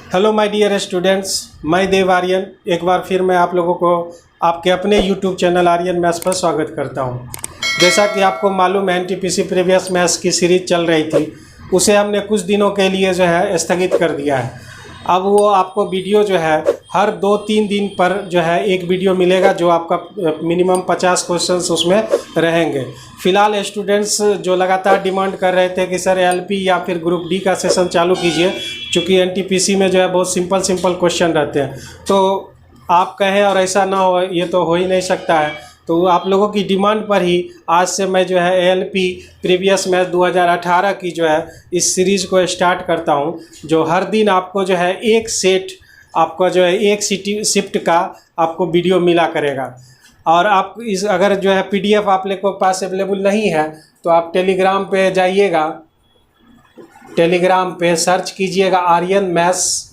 Hello my dear students, मैं देव आर्यन एक बार फिर मैं आप लोगों को आपके अपने यूट्यूब चैनल आर्यन मैथ्स पर स्वागत करता हूं। जैसा कि आपको मालूम है एनटीपीसी प्रीवियस मैथ्स की सीरीज चल रही थी, उसे हमने कुछ दिनों के लिए जो है स्थगित कर दिया है। अब वो आपको वीडियो जो है हर 2-3 दिन पर जो है एक वीडियो मिलेगा, जो आपका मिनिमम 50 क्वेश्चंस उसमें रहेंगे। फ़िलहाल स्टूडेंट्स जो लगातार डिमांड कर रहे थे कि सर एलपी या फिर ग्रुप डी का सेशन चालू कीजिए, चूँकि एनटीपीसी में जो है बहुत सिंपल क्वेश्चन रहते हैं। तो आप कहें और ऐसा ना हो, ये तो हो ही नहीं सकता है। तो आप लोगों की डिमांड पर ही आज से मैं जो है एएलपी प्रीवियस मैथ 2018 की जो है इस सीरीज़ को स्टार्ट करता हूं, जो हर दिन आपको जो है एक सेट आपको जो है एक शिफ्ट का आपको वीडियो मिला करेगा। और आप इस अगर जो है पीडीएफ आप लोग के पास अवेलेबल नहीं है तो आप टेलीग्राम पे जाइएगा, टेलीग्राम पे सर्च कीजिएगा आर्यन मैथ्स,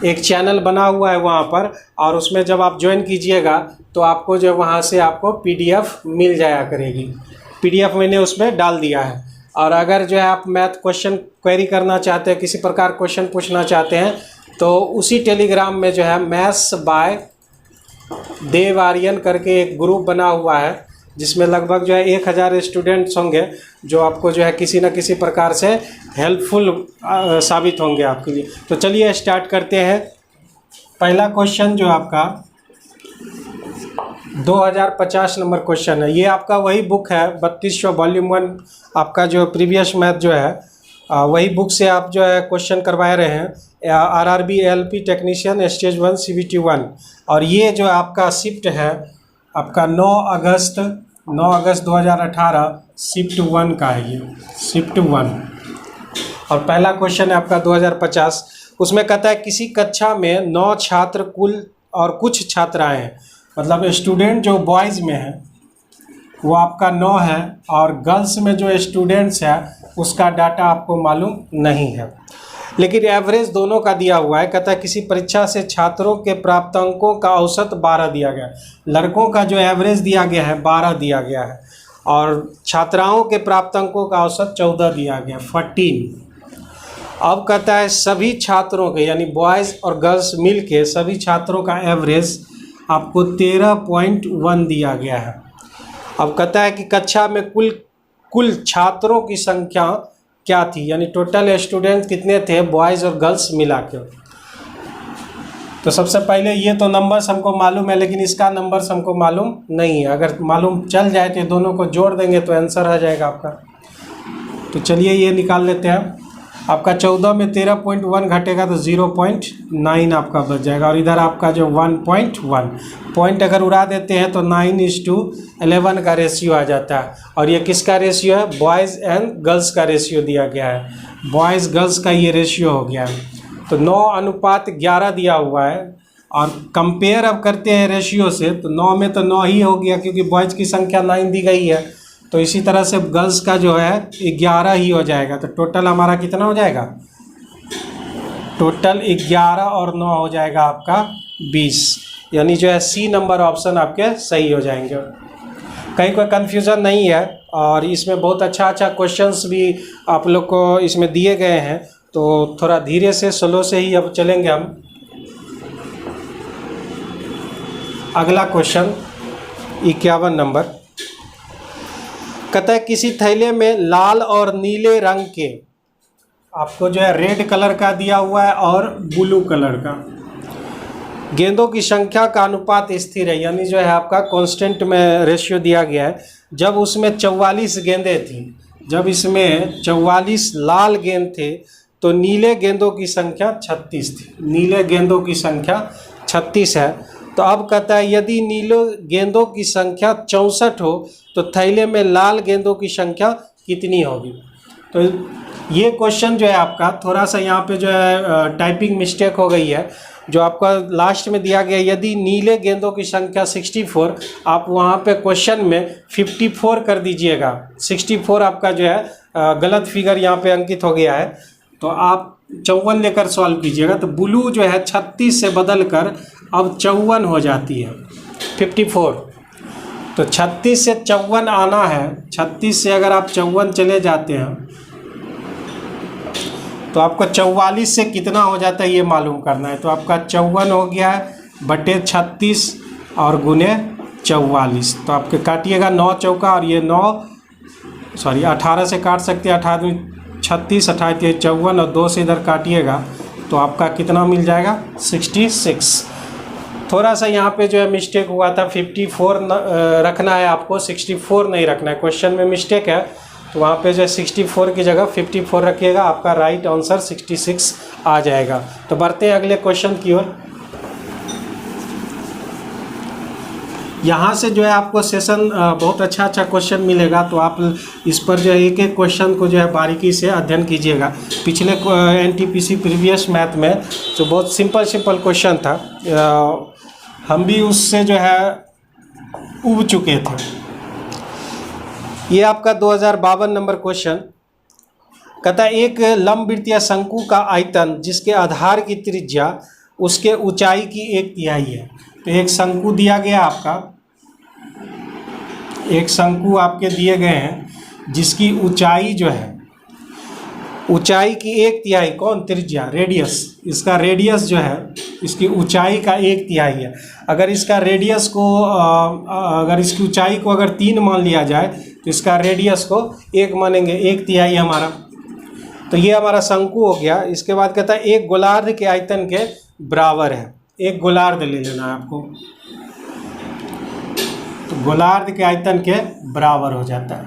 एक चैनल बना हुआ है वहाँ पर, और उसमें जब आप ज्वाइन कीजिएगा तो आपको जो वहाँ से आपको पीडीएफ मिल जाया करेगी। पीडीएफ मैंने उसमें डाल दिया है। और अगर जो है आप मैथ क्वेश्चन क्वेरी करना चाहते हैं, किसी प्रकार क्वेश्चन पूछना चाहते हैं, तो उसी टेलीग्राम में जो है मैथ्स बाय देव आर्यन करके एक ग्रुप बना हुआ है, जिसमें लगभग जो है 1000 स्टूडेंट्स होंगे, जो आपको जो है किसी न किसी प्रकार से हेल्पफुल साबित होंगे आपके लिए। तो चलिए स्टार्ट करते हैं। पहला क्वेश्चन जो आपका 2050 नंबर क्वेश्चन है। ये आपका वही बुक है 3200 वॉल्यूम 1 आपका जो प्रीवियस मैथ जो है वही बुक से आप जो है क्वेश्चन करवा रहे हैं, RRB ALP technician stage 1 CBT 1। और ये जो आपका शिफ्ट है आपका 9 अगस्त 2018 शिफ्ट 1 का है, ये शिफ्ट 1। और पहला क्वेश्चन है आपका 2050, उसमें कहता है किसी कक्षा में 9 छात्र कुल और कुछ छात्राएं हैं, मतलब स्टूडेंट जो बॉयज़ में है वो आपका 9 है, और गर्ल्स में जो स्टूडेंट्स है उसका डाटा आपको मालूम नहीं है, लेकिन एवरेज दोनों का दिया हुआ है। कहता है किसी परीक्षा से छात्रों के प्राप्तांकों का औसत 12 दिया गया है। लड़कों का जो एवरेज दिया गया है 12 दिया गया है, और छात्राओं के प्राप्तांकों का औसत 14 दिया गया, 14। अब कहता है सभी छात्रों के यानी बॉयज़ और गर्ल्स मिल के सभी छात्रों का एवरेज आपको 13.1 दिया गया है। अब कहता है कि कक्षा में कुल छात्रों की संख्या क्या थी, यानी टोटल स्टूडेंट कितने थे बॉयज़ और गर्ल्स मिला के। तो सबसे पहले ये तो नंबर्स हमको मालूम है, लेकिन इसका नंबर्स हमको मालूम नहीं है। अगर मालूम चल जाए तो दोनों को जोड़ देंगे तो आंसर आ जाएगा आपका। तो चलिए ये निकाल लेते हैं। आपका 14 में 13.1 घटेगा तो 0.9 आपका बच जाएगा, और इधर आपका जो 1.1 पॉइंट अगर उड़ा देते हैं तो 9:11 का रेशियो आ जाता है। और ये किसका रेशियो है? बॉयज़ एंड गर्ल्स का रेशियो दिया गया है, बॉयज़ गर्ल्स का ये रेशियो हो गया है। तो 9:11 दिया हुआ है, और कंपेयर अब करते हैं रेशियो से, तो 9 में तो 9 ही हो गया क्योंकि बॉयज़ की संख्या 9 दी गई है। तो इसी तरह से गर्ल्स का जो है 11 ही हो जाएगा। तो टोटल हमारा कितना हो जाएगा? टोटल 11 और 9 हो जाएगा आपका 20, यानी जो है सी नंबर ऑप्शन आपके सही हो जाएंगे। कहीं कोई कन्फ्यूज़न नहीं है, और इसमें बहुत अच्छा क्वेश्चंस भी आप लोग को इसमें दिए गए हैं। तो थोड़ा धीरे से स्लो से ही अब चलेंगे हम। अगला क्वेश्चन 51 नंबर कहता है किसी थैले में लाल और नीले रंग के, आपको जो है रेड कलर का दिया हुआ है और ब्लू कलर का, गेंदों की संख्या का अनुपात स्थिर है, यानी जो है आपका कांस्टेंट में रेशियो दिया गया है। जब उसमें 44 गेंदें थी, जब इसमें 44 लाल गेंद थे तो नीले गेंदों की संख्या 36 थी, नीले गेंदों की संख्या 36 है। तो अब कहता है यदि नीले गेंदों की संख्या 64 हो तो थैले में लाल गेंदों की संख्या कितनी होगी। तो ये क्वेश्चन जो है आपका थोड़ा सा यहाँ पे जो है टाइपिंग मिस्टेक हो गई है। जो आपका लास्ट में दिया गया यदि नीले गेंदों की संख्या 64, आप वहाँ पे क्वेश्चन में 54 कर दीजिएगा। 64 आपका जो है गलत फिगर यहाँ पे अंकित हो गया है, तो आप 54 लेकर सॉल्व कीजिएगा। तो ब्लू जो है 36 से बदल कर अब 54 हो जाती है, 54। तो 36 से 54 आना है, 36 से अगर आप 54 चले जाते हैं तो आपको 44 से कितना हो जाता है ये मालूम करना है। तो आपका 54 हो गया है बटे 36 और गुने 44। तो आपके काटिएगा 9 चौका और ये 18 से काट सकते हैं, 18 36, 28 54 और 2 से इधर काटिएगा तो आपका कितना मिल जाएगा 66। थोड़ा सा यहाँ पे जो है मिस्टेक हुआ था, 54 रखना है आपको, 64 नहीं रखना है। क्वेश्चन में मिस्टेक है तो वहाँ पे जो है 64 की जगह 54 रखिएगा, आपका राइट आंसर 66 आ जाएगा। तो बढ़ते हैं अगले क्वेश्चन की ओर। यहाँ से जो है आपको सेशन बहुत अच्छा क्वेश्चन मिलेगा, तो आप इस पर जो है एक एक क्वेश्चन को जो है बारीकी से अध्ययन कीजिएगा। पिछले एनटीपीसी प्रीवियस मैथ में जो बहुत सिंपल क्वेश्चन था, हम भी उससे जो है उब चुके थे। ये आपका 2052 नंबर क्वेश्चन कहता है एक लंबवृत्तीय शंकु का आयतन जिसके आधार की त्रिज्या उसके ऊंचाई की 1/3 है। तो एक शंकु दिया गया आपका, एक शंकु आपके दिए गए हैं जिसकी ऊंचाई जो है, ऊंचाई की 1/3 कौन, त्रिज्या, रेडियस, इसका रेडियस जो है इसकी ऊंचाई का 1/3 है। अगर इसका रेडियस को अगर इसकी ऊंचाई को अगर 3 मान लिया जाए तो इसका रेडियस को 1 मानेंगे, 1/3 हमारा। तो ये हमारा शंकु हो गया। इसके बाद कहता है एक गोलार्ध के आयतन के बराबर है। एक गोलार्ध ले लेना है आपको, तो गोलार्ध के आयतन के बराबर हो जाता है।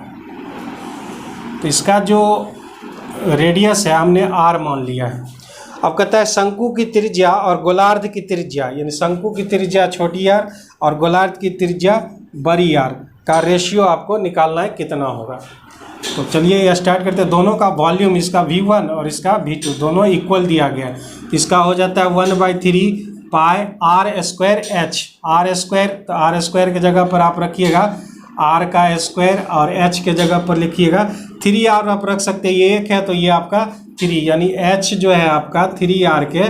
तो इसका जो रेडियस है हमने r मान लिया है। अब कहता है शंकु की त्रिज्या और गोलार्ध की त्रिज्या, यानी शंकु की त्रिज्या छोटी r और गोलार्ध की त्रिज्या बड़ी r का रेशियो आपको निकालना है, कितना होगा। तो चलिए स्टार्ट करते हैं। दोनों का वॉल्यूम, इसका V1 और इसका V2 दोनों इक्वल दिया गया है। इसका हो जाता है 1/3 पाई r² h, r², तो r² की जगह पर आप रखिएगा r का स्क्वायर और h के जगह पर लिखिएगा 3r आप रख सकते हैं। ये 1 है तो ये आपका 3, यानी h जो है आपका 3r के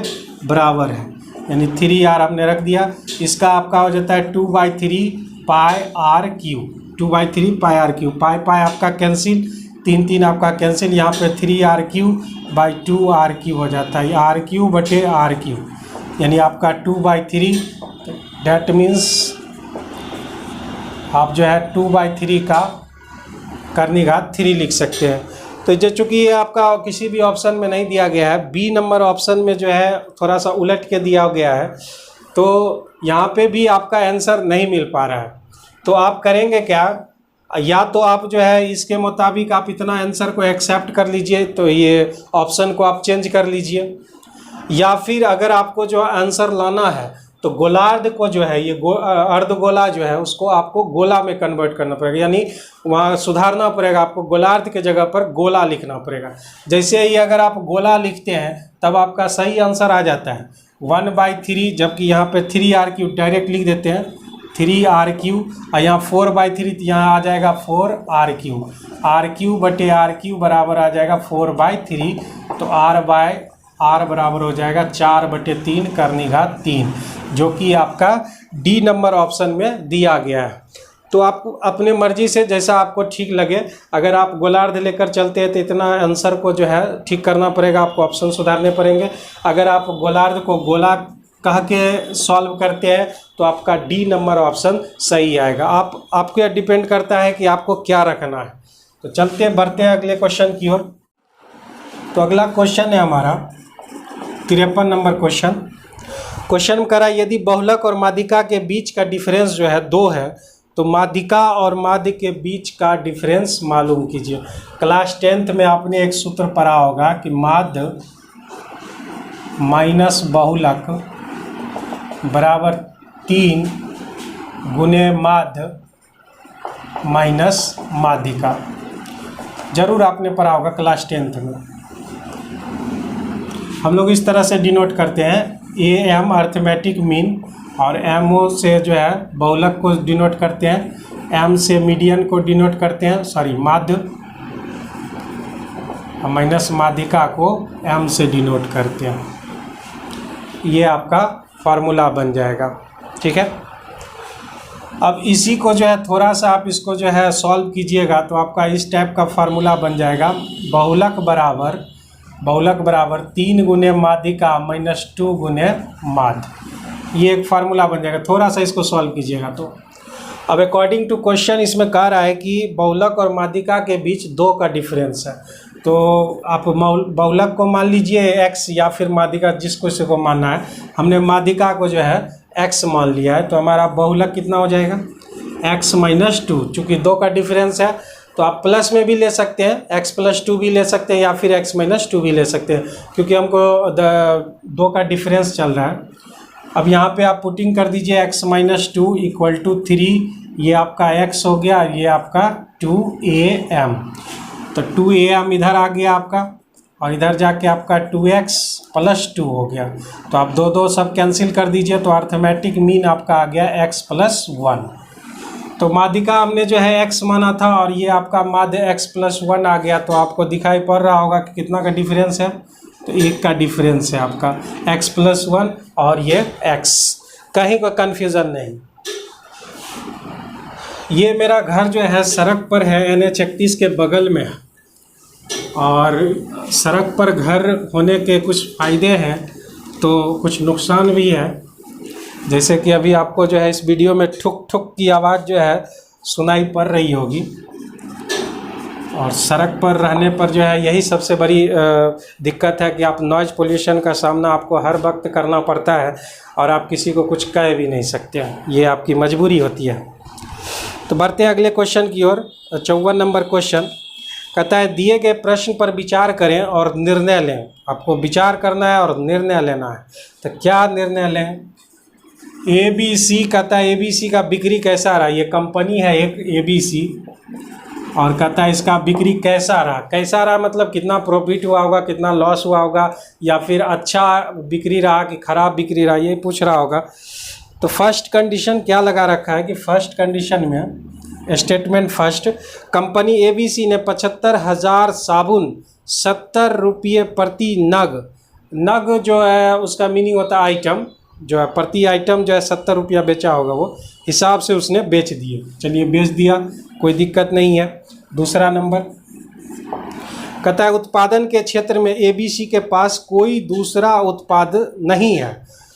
बराबर है, यानी 3r आपने रख दिया। इसका आपका हो जाता है 2/3 पाई r³, 2/3 पाई r³, पाई आपका कैंसिल, 3 आपका कैंसिल, यहाँ पे 3r³/2r³ हो जाता है, r³/r³, यानी आपका 2/3। डैट मीन्स आप जो है 2/3 का करनी घात 3 लिख सकते हैं। तो जो चूँकि ये आपका किसी भी ऑप्शन में नहीं दिया गया है, बी नंबर ऑप्शन में जो है थोड़ा सा उलट के दिया गया है, तो यहाँ पे भी आपका आंसर नहीं मिल पा रहा है। तो आप करेंगे क्या, या तो आप जो है इसके मुताबिक आप इतना आंसर को एक्सेप्ट कर लीजिए, तो ये ऑप्शन को आप चेंज कर लीजिए, या फिर अगर आपको जो आंसर लाना है तो गोलार्ध को जो है ये अर्धगोला जो है उसको आपको गोला में कन्वर्ट करना पड़ेगा, यानी वहाँ सुधारना पड़ेगा आपको, गोलार्ध के जगह पर गोला लिखना पड़ेगा। जैसे ही अगर आप गोला लिखते हैं तब आपका सही आंसर आ जाता है 1/3, जबकि यहाँ पे 3r³ डायरेक्ट लिख देते हैं 3r³ और यहाँ 4/3, यहाँ आ जाएगा 4r³ r³ बराबर आ जाएगा 4/3, तो r बराबर हो जाएगा 4/3 करनी घात 3, जो कि आपका डी नंबर ऑप्शन में दिया गया है। तो आप अपने मर्जी से जैसा आपको ठीक लगे, अगर आप गोलार्ध लेकर चलते हैं तो इतना आंसर को जो है ठीक करना पड़ेगा, आपको ऑप्शन सुधारने पड़ेंगे। अगर आप गोलार्ध को गोला कह के सॉल्व करते हैं तो आपका डी नंबर ऑप्शन सही आएगा। आपको डिपेंड करता है कि आपको क्या रखना है। तो चलते बढ़ते हैं अगले क्वेश्चन की ओर। तो अगला क्वेश्चन है हमारा 53 नंबर क्वेश्चन करा, यदि बहुलक और माध्यिका के बीच का डिफरेंस जो है 2 है तो माध्यिका और माध्य के बीच का डिफरेंस मालूम कीजिए। क्लास 10th में आपने एक सूत्र पढ़ा होगा कि माध्य माइनस बहुलक बराबर 3 गुने माध्य माइनस माध्यिका, जरूर आपने पढ़ा होगा क्लास 10th में। हम लोग इस तरह से डिनोट करते हैं, AM अर्थमेटिक मीन और MO से जो है बहुलक को डिनोट करते हैं, M से मीडियन को डिनोट करते हैं, सॉरी माध्य, माइनस माध्यिका को M से डिनोट करते हैं। ये आपका फार्मूला बन जाएगा, ठीक है। अब इसी को जो है थोड़ा सा आप इसको जो है सॉल्व कीजिएगा तो आपका इस टाइप का फार्मूला बन जाएगा, बहुलक बराबर बहुलक बराबर 3 गुने माध्यिका माइनस 2 गुने माध्य। ये एक फार्मूला बन जाएगा। थोड़ा सा इसको सॉल्व कीजिएगा। तो अब अकॉर्डिंग टू क्वेश्चन इसमें कह रहा है कि बहुलक और माध्यिका के बीच 2 का डिफरेंस है। तो आप बहुलक को मान लीजिए x या फिर माध्यिका जिसको से को मानना है। हमने माध्यिका को जो है x मान लिया है। तो हमारा बहुलक कितना हो जाएगा x माइनस 2। चूँकि 2 का डिफरेंस है तो आप प्लस में भी ले सकते हैं, x प्लस 2 भी ले सकते हैं या फिर x माइनस 2 भी ले सकते हैं, क्योंकि हमको 2 का डिफरेंस चल रहा है। अब यहाँ पे आप पुटिंग कर दीजिए x माइनस 2 इक्वल टू 3, ये आपका x हो गया, ये आपका 2am। तो 2am इधर आ गया आपका, और इधर जाके आपका 2x प्लस 2 हो गया। तो आप दो सब कैंसिल कर दीजिए, तो अर्थमेटिक मीन आपका आ गया x प्लस 1। तो माध्यिका हमने जो है x माना था और ये आपका माध्य x प्लस 1 आ गया। तो आपको दिखाई पड़ रहा होगा कि कितना का डिफरेंस है। तो 1 का डिफरेंस है आपका x प्लस 1 और ये x, कहीं कोई कन्फ्यूज़न नहीं। ये मेरा घर जो है सड़क पर है, NH 31 के बगल में है। और सड़क पर घर होने के कुछ फ़ायदे हैं तो कुछ नुकसान भी है। जैसे कि अभी आपको जो है इस वीडियो में ठुक ठुक की आवाज़ जो है सुनाई पड़ रही होगी। और सड़क पर रहने पर जो है यही सबसे बड़ी दिक्कत है कि आप नॉइज़ पोल्यूशन का सामना आपको हर वक्त करना पड़ता है और आप किसी को कुछ कह भी नहीं सकते हैं, ये आपकी मजबूरी होती है। तो बढ़ते हैं अगले क्वेश्चन की ओर। 54 नंबर क्वेश्चन कहता है दिए गए प्रश्न पर विचार करें और निर्णय लें। आपको विचार करना है और निर्णय लेना है। तो क्या निर्णय लें? ABC कहता है ABC का बिक्री कैसा रहा। ये कंपनी है एक ABC, और कहता है इसका बिक्री कैसा रहा। कैसा रहा मतलब कितना प्रॉफिट हुआ होगा, कितना लॉस हुआ होगा, या फिर अच्छा बिक्री रहा कि खराब बिक्री रहा, ये पूछ रहा होगा। तो फर्स्ट कंडीशन क्या लगा रखा है कि फर्स्ट कंडीशन में स्टेटमेंट फर्स्ट, कंपनी ABC ने 75,000 साबुन 70 रुपये प्रति नग जो है उसका मीनिंग होता है आइटम, जो है प्रति आइटम जो है 70 रुपया बेचा होगा, वो हिसाब से उसने बेच दिए। चलिए बेच दिया, कोई दिक्कत नहीं है। दूसरा नंबर कहता है उत्पादन के क्षेत्र में ABC के पास कोई दूसरा उत्पाद नहीं है।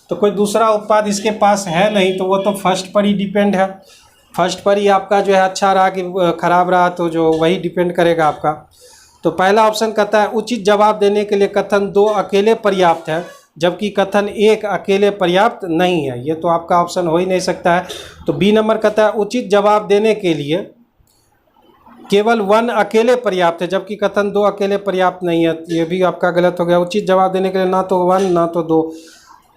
तो कोई दूसरा उत्पाद इसके पास है नहीं, तो वो तो फर्स्ट पर ही डिपेंड है। फर्स्ट पर ही आपका जो है अच्छा रहा कि खराब रहा, तो जो वही डिपेंड करेगा आपका। तो पहला ऑप्शन कहता है उचित जवाब देने के लिए कथन 2 अकेले पर्याप्त है, जबकि कथन 1 अकेले पर्याप्त नहीं है। ये तो आपका ऑप्शन हो ही नहीं सकता है। तो बी नंबर कहता है उचित जवाब देने के लिए केवल 1 अकेले पर्याप्त है, जबकि कथन 2 अकेले पर्याप्त नहीं है। ये भी आपका गलत हो गया। उचित जवाब देने के लिए ना तो 1 ना तो 2,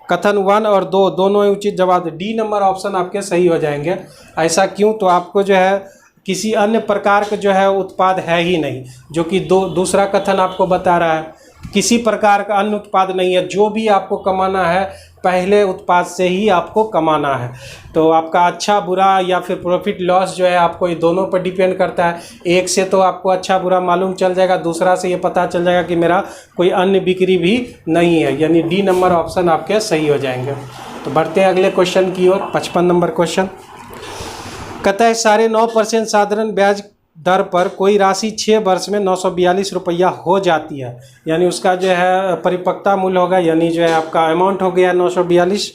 कथन 1 और 2 दोनों ही उचित जवाब। डी नंबर ऑप्शन आपके सही हो जाएंगे। ऐसा क्यों? तो आपको जो है किसी अन्य प्रकार का जो है उत्पाद है ही नहीं, जो कि दूसरा कथन आपको बता रहा है। किसी प्रकार का अन्य उत्पाद नहीं है। जो भी आपको कमाना है पहले उत्पाद से ही आपको कमाना है। तो आपका अच्छा बुरा या फिर प्रॉफिट लॉस जो है आपको ये दोनों पर डिपेंड करता है। एक से तो आपको अच्छा बुरा मालूम चल जाएगा, दूसरा से ये पता चल जाएगा कि मेरा कोई अन्य बिक्री भी नहीं है। यानी डी नंबर ऑप्शन आपके सही हो जाएंगे। तो बढ़ते हैं अगले क्वेश्चन की ओर। 55 नंबर क्वेश्चन कहता है 9.5% साधारण ब्याज दर पर कोई राशि 6 वर्ष में 942 रुपया हो जाती है। यानी उसका जो है परिपक्वता मूल्य होगा, यानी जो है आपका अमाउंट हो गया 942।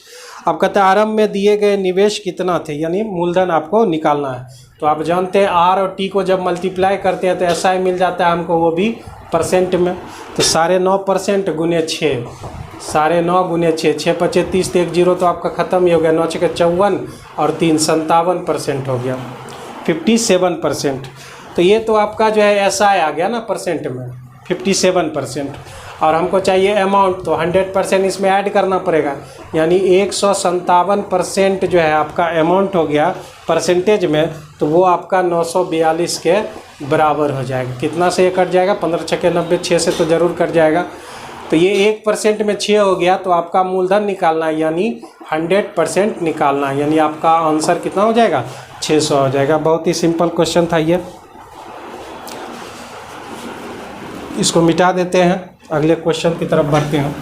अब कहता है आरंभ में दिए गए निवेश कितना थे, यानी मूलधन आपको निकालना है। तो आप जानते हैं आर और टी को जब मल्टीप्लाई करते हैं तो ऐसा ही मिल जाता है हमको, वो भी परसेंट में। तो 9.5% गुने 6, 9.5 गुने 6, 6 पचे 30, तो 1 0 तो आपका ख़त्म ही हो गया। 9 छके 54 और 3 57% हो गया, 57%। तो ये तो आपका जो है SI आ गया ना परसेंट में, 57%। और हमको चाहिए अमाउंट, तो 100% इसमें ऐड करना पड़ेगा। यानी 157% जो है आपका अमाउंट हो गया परसेंटेज में, तो वो आपका 942 के बराबर हो जाएगा। कितना से ये कट जाएगा? 15 छके 90, 6 से तो ज़रूर कट जाएगा। तो ये 1% में 6 हो गया, तो आपका मूलधन निकालना है, यानी 100% निकालना है। यानी आपका आंसर कितना हो जाएगा? 600 हो जाएगा। बहुत ही सिंपल क्वेश्चन था ये। इसको मिटा देते हैं, अगले क्वेश्चन की तरफ बढ़ते हैं।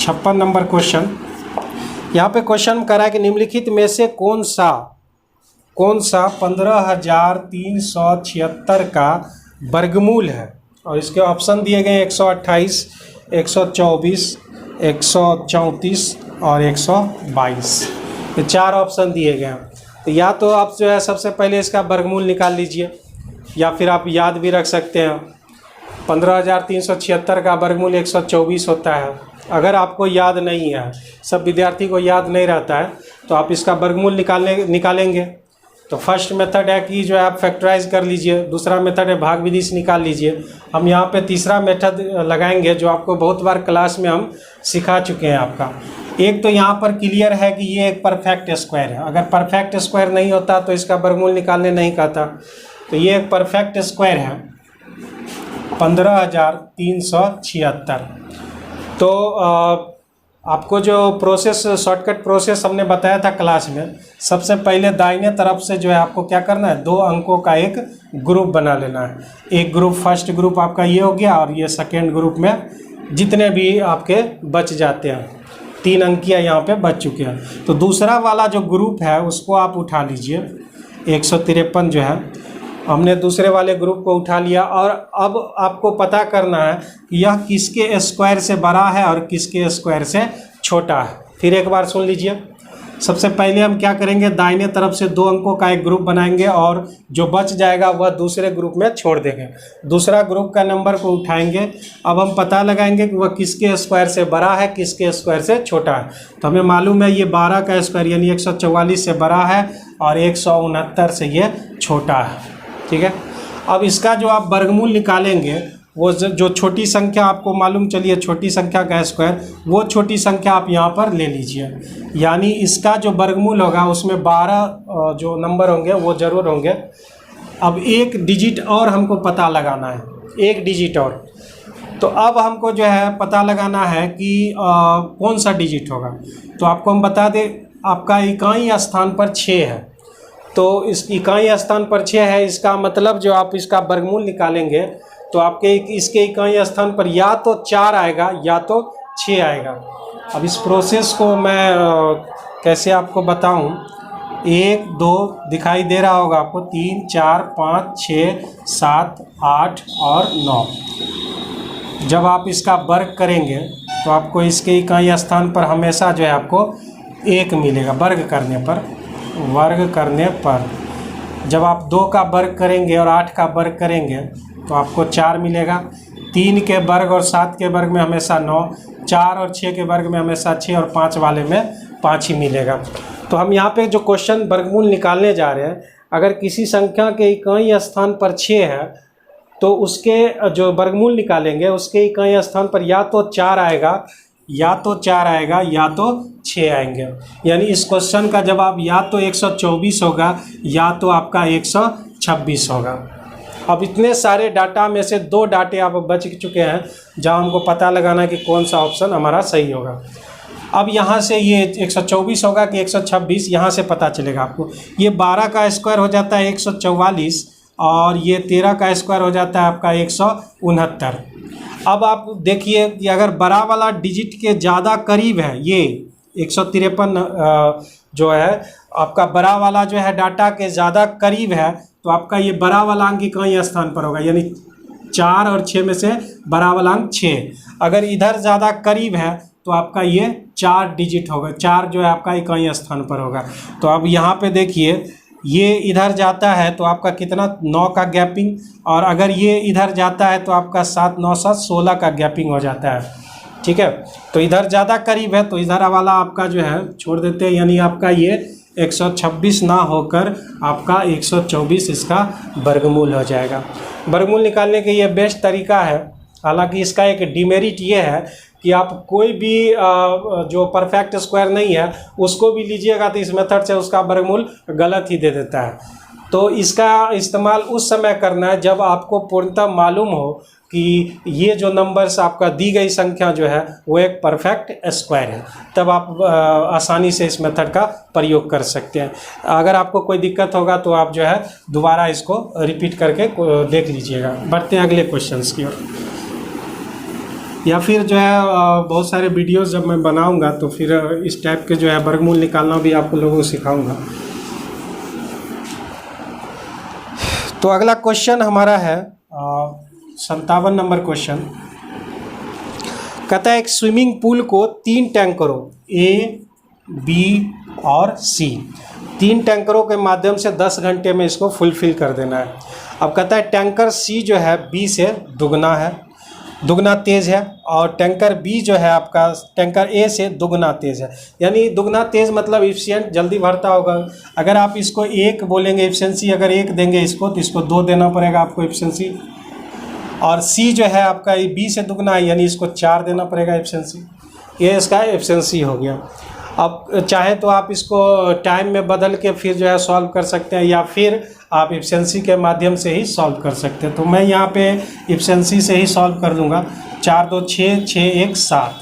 छप्पन नंबर क्वेश्चन यहाँ पे क्वेश्चन करा है कि निम्नलिखित में से कौन सा 15,376 का वर्गमूल है। और इसके ऑप्शन दिए गए 128, 124, 134 और 122, ये 4 ऑप्शन दिए गए हैं। तो या तो आप जो है सबसे पहले इसका वर्गमूल निकाल लीजिए, या फिर आप याद भी रख सकते हैं। 15,376 का वर्गमूल 124 होता है। अगर आपको याद नहीं है, सब विद्यार्थी को याद नहीं रहता है, तो आप इसका वर्गमूल निकालेंगे। तो फर्स्ट मेथड है कि जो है आप फैक्टराइज कर लीजिए, दूसरा मेथड है भाग विधि से निकाल लीजिए। हम यहाँ पे तीसरा मेथड लगाएंगे जो आपको बहुत बार क्लास में हम सिखा चुके हैं आपका। एक तो यहाँ पर क्लियर है कि ये एक परफेक्ट स्क्वायर है। अगर परफेक्ट स्क्वायर नहीं होता तो इसका वर्गमूल निकालने नहीं कहता। तो ये एक परफेक्ट स्क्वायर है 15,376। तो आपको जो प्रोसेस, शॉर्टकट प्रोसेस हमने बताया था क्लास में, सबसे पहले दाहिने तरफ से जो है आपको क्या करना है, 2 अंकों का एक ग्रुप बना लेना है। एक ग्रुप, फर्स्ट ग्रुप आपका ये हो गया, और ये सेकेंड ग्रुप में जितने भी आपके बच जाते हैं, 3 अंकिया यहाँ पे बच चुके हैं। तो दूसरा वाला जो ग्रुप है उसको आप उठा लीजिए, 153 जो है हमने दूसरे वाले ग्रुप को उठा लिया। और अब आपको पता करना है कि यह किसके स्क्वायर से बड़ा है और किसके स्क्वायर से छोटा है। फिर एक बार सुन लीजिए। सबसे पहले हम क्या करेंगे, दाहिने तरफ से 2 अंकों का एक ग्रुप बनाएंगे और जो बच जाएगा वह दूसरे ग्रुप में छोड़ देंगे। दूसरा ग्रुप का नंबर को उठाएंगे। अब हम पता लगाएंगे कि वह किसके स्क्वायर से बड़ा है, किसके स्क्वायर से छोटा है। तो हमें मालूम है ये 12 का स्क्वायर यानी 144 से बड़ा है और 169 से ये छोटा है। ठीक है। अब इसका जो आप वर्गमूल निकालेंगे, वो जो छोटी संख्या आपको मालूम चलिए, छोटी संख्या का स्क्वायर, वो छोटी संख्या आप यहाँ पर ले लीजिए। यानी इसका जो वर्गमूल होगा उसमें 12 जो नंबर होंगे वो ज़रूर होंगे। अब एक डिजिट और हमको पता लगाना है, एक डिजिट और। तो अब हमको जो है पता लगाना है कि कौन सा डिजिट होगा। तो आपको हम बता दें, आपका इकाई स्थान पर 6 है। तो इस इकाई स्थान पर 6 है, इसका मतलब जो आप इसका वर्गमूल निकालेंगे तो आपके इसके इकाई स्थान पर या तो 4 आएगा या तो 6 आएगा। अब इस प्रोसेस को मैं कैसे आपको बताऊं, 1 2 दिखाई दे रहा होगा आपको, 3 4 5 6 7 8 और 9। जब आप इसका वर्ग करेंगे तो आपको इसके इकाई स्थान पर हमेशा जो है आपको 1 मिलेगा वर्ग करने पर। जब आप 2 का वर्ग करेंगे और 8 का वर्ग करेंगे तो आपको 4 मिलेगा। 3 के वर्ग और 7 के वर्ग में हमेशा 9, 4 और 6 के वर्ग में हमेशा 6 और 5 वाले में 5 ही मिलेगा। तो हम यहाँ पे जो क्वेश्चन वर्गमूल निकालने जा रहे हैं, अगर किसी संख्या के इकाई स्थान पर 6 है तो उसके जो वर्गमूल निकालेंगे उसके इकाई स्थान पर या तो 4 आएगा या तो 6 आएंगे। यानी इस क्वेश्चन का जवाब या तो 124 होगा या तो आपका 126 होगा। अब इतने सारे डाटा में से 2 डाटे आप बच चुके हैं जहां हमको पता लगाना है कि कौन सा ऑप्शन हमारा सही होगा। अब यहाँ से ये 124 होगा कि 126, यहाँ से पता चलेगा आपको। ये 12 का स्क्वायर हो जाता है 144 और ये 13 का स्क्वायर हो जाता है आपका 169। अब आप देखिए कि अगर बड़ा वाला डिजिट के ज़्यादा करीब है, ये 153 जो है आपका बड़ा वाला जो है डाटा के ज़्यादा करीब है, तो आपका ये बड़ा वाला अंक इकाई स्थान पर होगा। यानी 4 और 6 में से बड़ा वाला अंक 6। अगर इधर ज़्यादा करीब है तो आपका ये 4 डिजिट होगा, 4 जो है आपका इकाई स्थान पर होगा। तो अब यहाँ पे देखिए, ये इधर जाता है तो आपका कितना 9 का गैपिंग, और अगर ये इधर जाता है तो आपका 7 9 7 16 का गैपिंग हो जाता है। ठीक है। तो इधर ज़्यादा करीब है तो इधर वाला आपका जो है छोड़ देते हैं, यानी आपका ये 126 ना होकर आपका 124 इसका वर्गमूल हो जाएगा। वर्गमूल निकालने के ये बेस्ट तरीका है। हालांकि इसका एक डिमेरिट ये है कि आप कोई भी जो परफेक्ट स्क्वायर नहीं है उसको भी लीजिएगा तो इस मेथड से उसका वर्गमूल गलत ही दे देता है। तो इसका इस्तेमाल उस समय करना है जब आपको पूर्णतः मालूम हो कि ये जो नंबर्स आपका दी गई संख्या जो है वो एक परफेक्ट स्क्वायर है, तब आप आसानी से इस मेथड का प्रयोग कर सकते हैं। अगर आपको कोई दिक्कत होगा तो आप जो है दोबारा इसको रिपीट करके देख लीजिएगा। बढ़ते हैं अगले क्वेश्चंस की ओर। या फिर जो है बहुत सारे वीडियोस जब मैं बनाऊंगा तो फिर इस टाइप के जो है वर्गमूल निकालना भी आप लोगों को सिखाऊंगा। तो अगला क्वेश्चन हमारा है 57 नंबर क्वेश्चन। कहता है एक स्विमिंग पूल को 3 टैंकरों A, B और C, 3 टैंकरों के माध्यम से 10 घंटे में इसको फुलफिल कर देना है। अब कहता है टैंकर C जो है B से दुगना तेज़ है और टैंकर B जो है आपका टैंकर A से दुगना तेज़ है। यानी दुगना तेज़ मतलब एफिशिएंट जल्दी भरता होगा। अगर आप इसको 1 बोलेंगे एफिशिएंसी, अगर 1 देंगे इसको तो इसको 2 देना पड़ेगा आपको एफिशिएंसी। और C जो है आपका B से दुगना है यानी इसको 4 देना पड़ेगा एफिशिएंसी। ये इसका एफिशिएंसी हो गया। अब चाहे तो आप इसको टाइम में बदल के फिर जो है सॉल्व कर सकते हैं या फिर आप एफिशिएंसी के माध्यम से ही सॉल्व कर सकते हैं। तो मैं यहाँ पे एफिशिएंसी से ही सॉल्व कर दूंगा। 4 2 6, 6 1 7,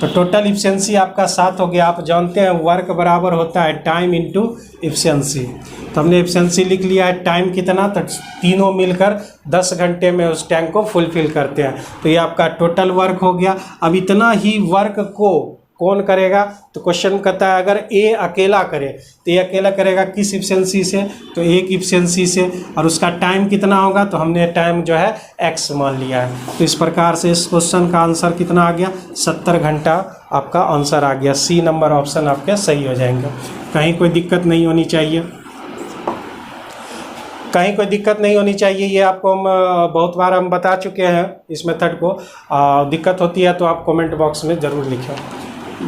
तो टोटल एफिशिएंसी आपका 7 हो गया। आप जानते हैं वर्क बराबर होता है टाइम इंटू एफिशिएंसी। तो हमने एफिशिएंसी लिख लिया है, टाइम कितना, तो तीनों मिलकर 10 घंटे में उस टैंक को फुलफिल करते हैं। तो ये आपका टोटल वर्क हो गया। अब इतना ही वर्क को कौन करेगा, तो क्वेश्चन कहता है अगर A अकेला करे तो ये अकेला करेगा किस एफिशिएंसी से, तो 1 एफिशिएंसी से, और उसका टाइम कितना होगा, तो हमने टाइम जो है x मान लिया है। तो इस प्रकार से इस क्वेश्चन का आंसर कितना आ गया, 70 घंटा आपका आंसर आ गया। C नंबर ऑप्शन आपके सही हो जाएंगे। कहीं कोई दिक्कत नहीं होनी चाहिए, कहीं कोई दिक्कत नहीं होनी चाहिए। ये आपको हम बहुत बार हम बता चुके हैं इस मेथड को। दिक्कत होती है तो आप कमेंट बॉक्स में ज़रूर लिखें।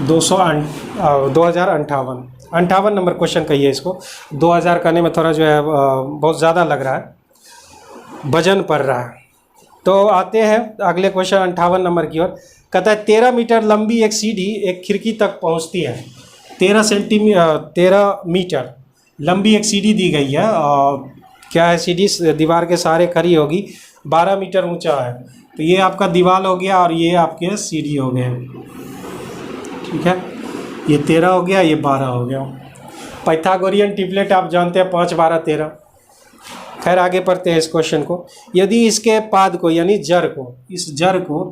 2058 नंबर क्वेश्चन कहिए इसको। 2000 करने में थोड़ा जो है बहुत ज़्यादा लग रहा है, वजन पड़ रहा है। तो आते हैं अगले क्वेश्चन 58 नंबर की ओर। कहता है 13 मीटर लंबी एक सीढ़ी एक खिड़की तक पहुंचती है। 13 मीटर लंबी एक सीढ़ी दी गई है और क्या है, सीढ़ी दीवार के सहारे खड़ी होगी, 12 मीटर ऊंचा है। तो ये आपका दीवार हो गया और ये आपके सीढ़ी हो गए, ठीक है। ये 13 हो गया, ये 12 हो गया। पाइथागोरियन ट्रिपलेट आप जानते हैं 5 12 13। खैर आगे पढ़ते हैं इस क्वेश्चन को। यदि इसके पाद को यानी जड़ को, इस जड़ को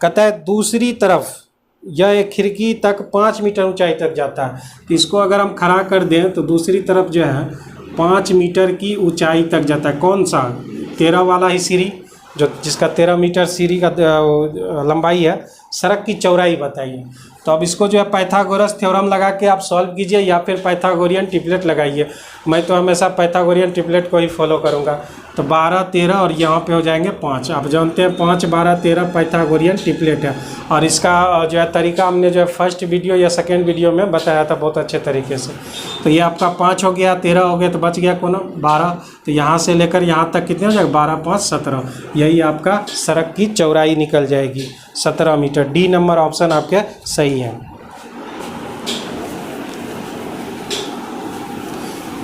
कहता है दूसरी तरफ यह एक खिड़की तक 5 मीटर ऊंचाई तक जाता है, तो इसको अगर हम खड़ा कर दें तो दूसरी तरफ जो है 5 मीटर की ऊंचाई तक जाता है। कौन सा, 13 वाला ही सीढ़ी जो जिसका 13 मीटर सीढ़ी का लंबाई है। सड़क की चौड़ाई बताइए। तो अब इसको जो है पाइथागोरस थ्योरम लगा के आप सॉल्व कीजिए या फिर पाइथागोरियन ट्रिपलेट लगाइए। मैं तो हमेशा पाइथागोरियन ट्रिपलेट को ही फॉलो करूंगा। तो 12 13 और यहाँ पे हो जाएंगे 5। आप जानते हैं 5 12 13 पाइथागोरियन ट्रिपलेट है। और इसका जो है तरीका हमने जो है फर्स्ट वीडियो या सेकेंड वीडियो में बताया था बहुत अच्छे तरीके से। तो ये आपका 5 हो गया, 13 हो गया, तो बच गया कौन, 12। तो यहाँ से लेकर यहाँ तक कितने हो जाएगा, 12 5 17। यही आपका सड़क की चौड़ाई निकल जाएगी, 17 मीटर। डी नंबर ऑप्शन आपके सही है।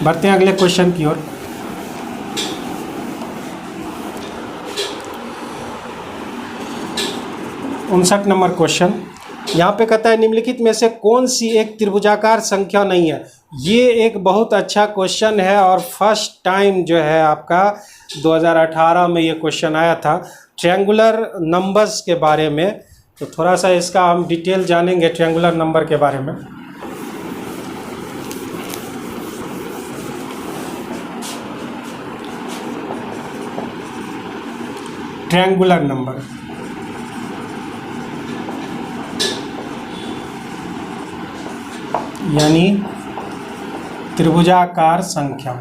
बढ़ते हैं अगले क्वेश्चन की ओर। उनसठ नंबर क्वेश्चन। यहाँ पे कहता है निम्नलिखित में से कौन सी एक त्रिभुजाकार संख्या नहीं है। ये एक बहुत अच्छा क्वेश्चन है और फर्स्ट टाइम जो है आपका 2018 में ये क्वेश्चन आया था ट्रायंगुलर नंबर्स के बारे में। तो थोड़ा सा इसका हम डिटेल जानेंगे ट्रायंगुलर नंबर के बारे में। ट्रायंगुलर नंबर यानी त्रिभुजाकार संख्या।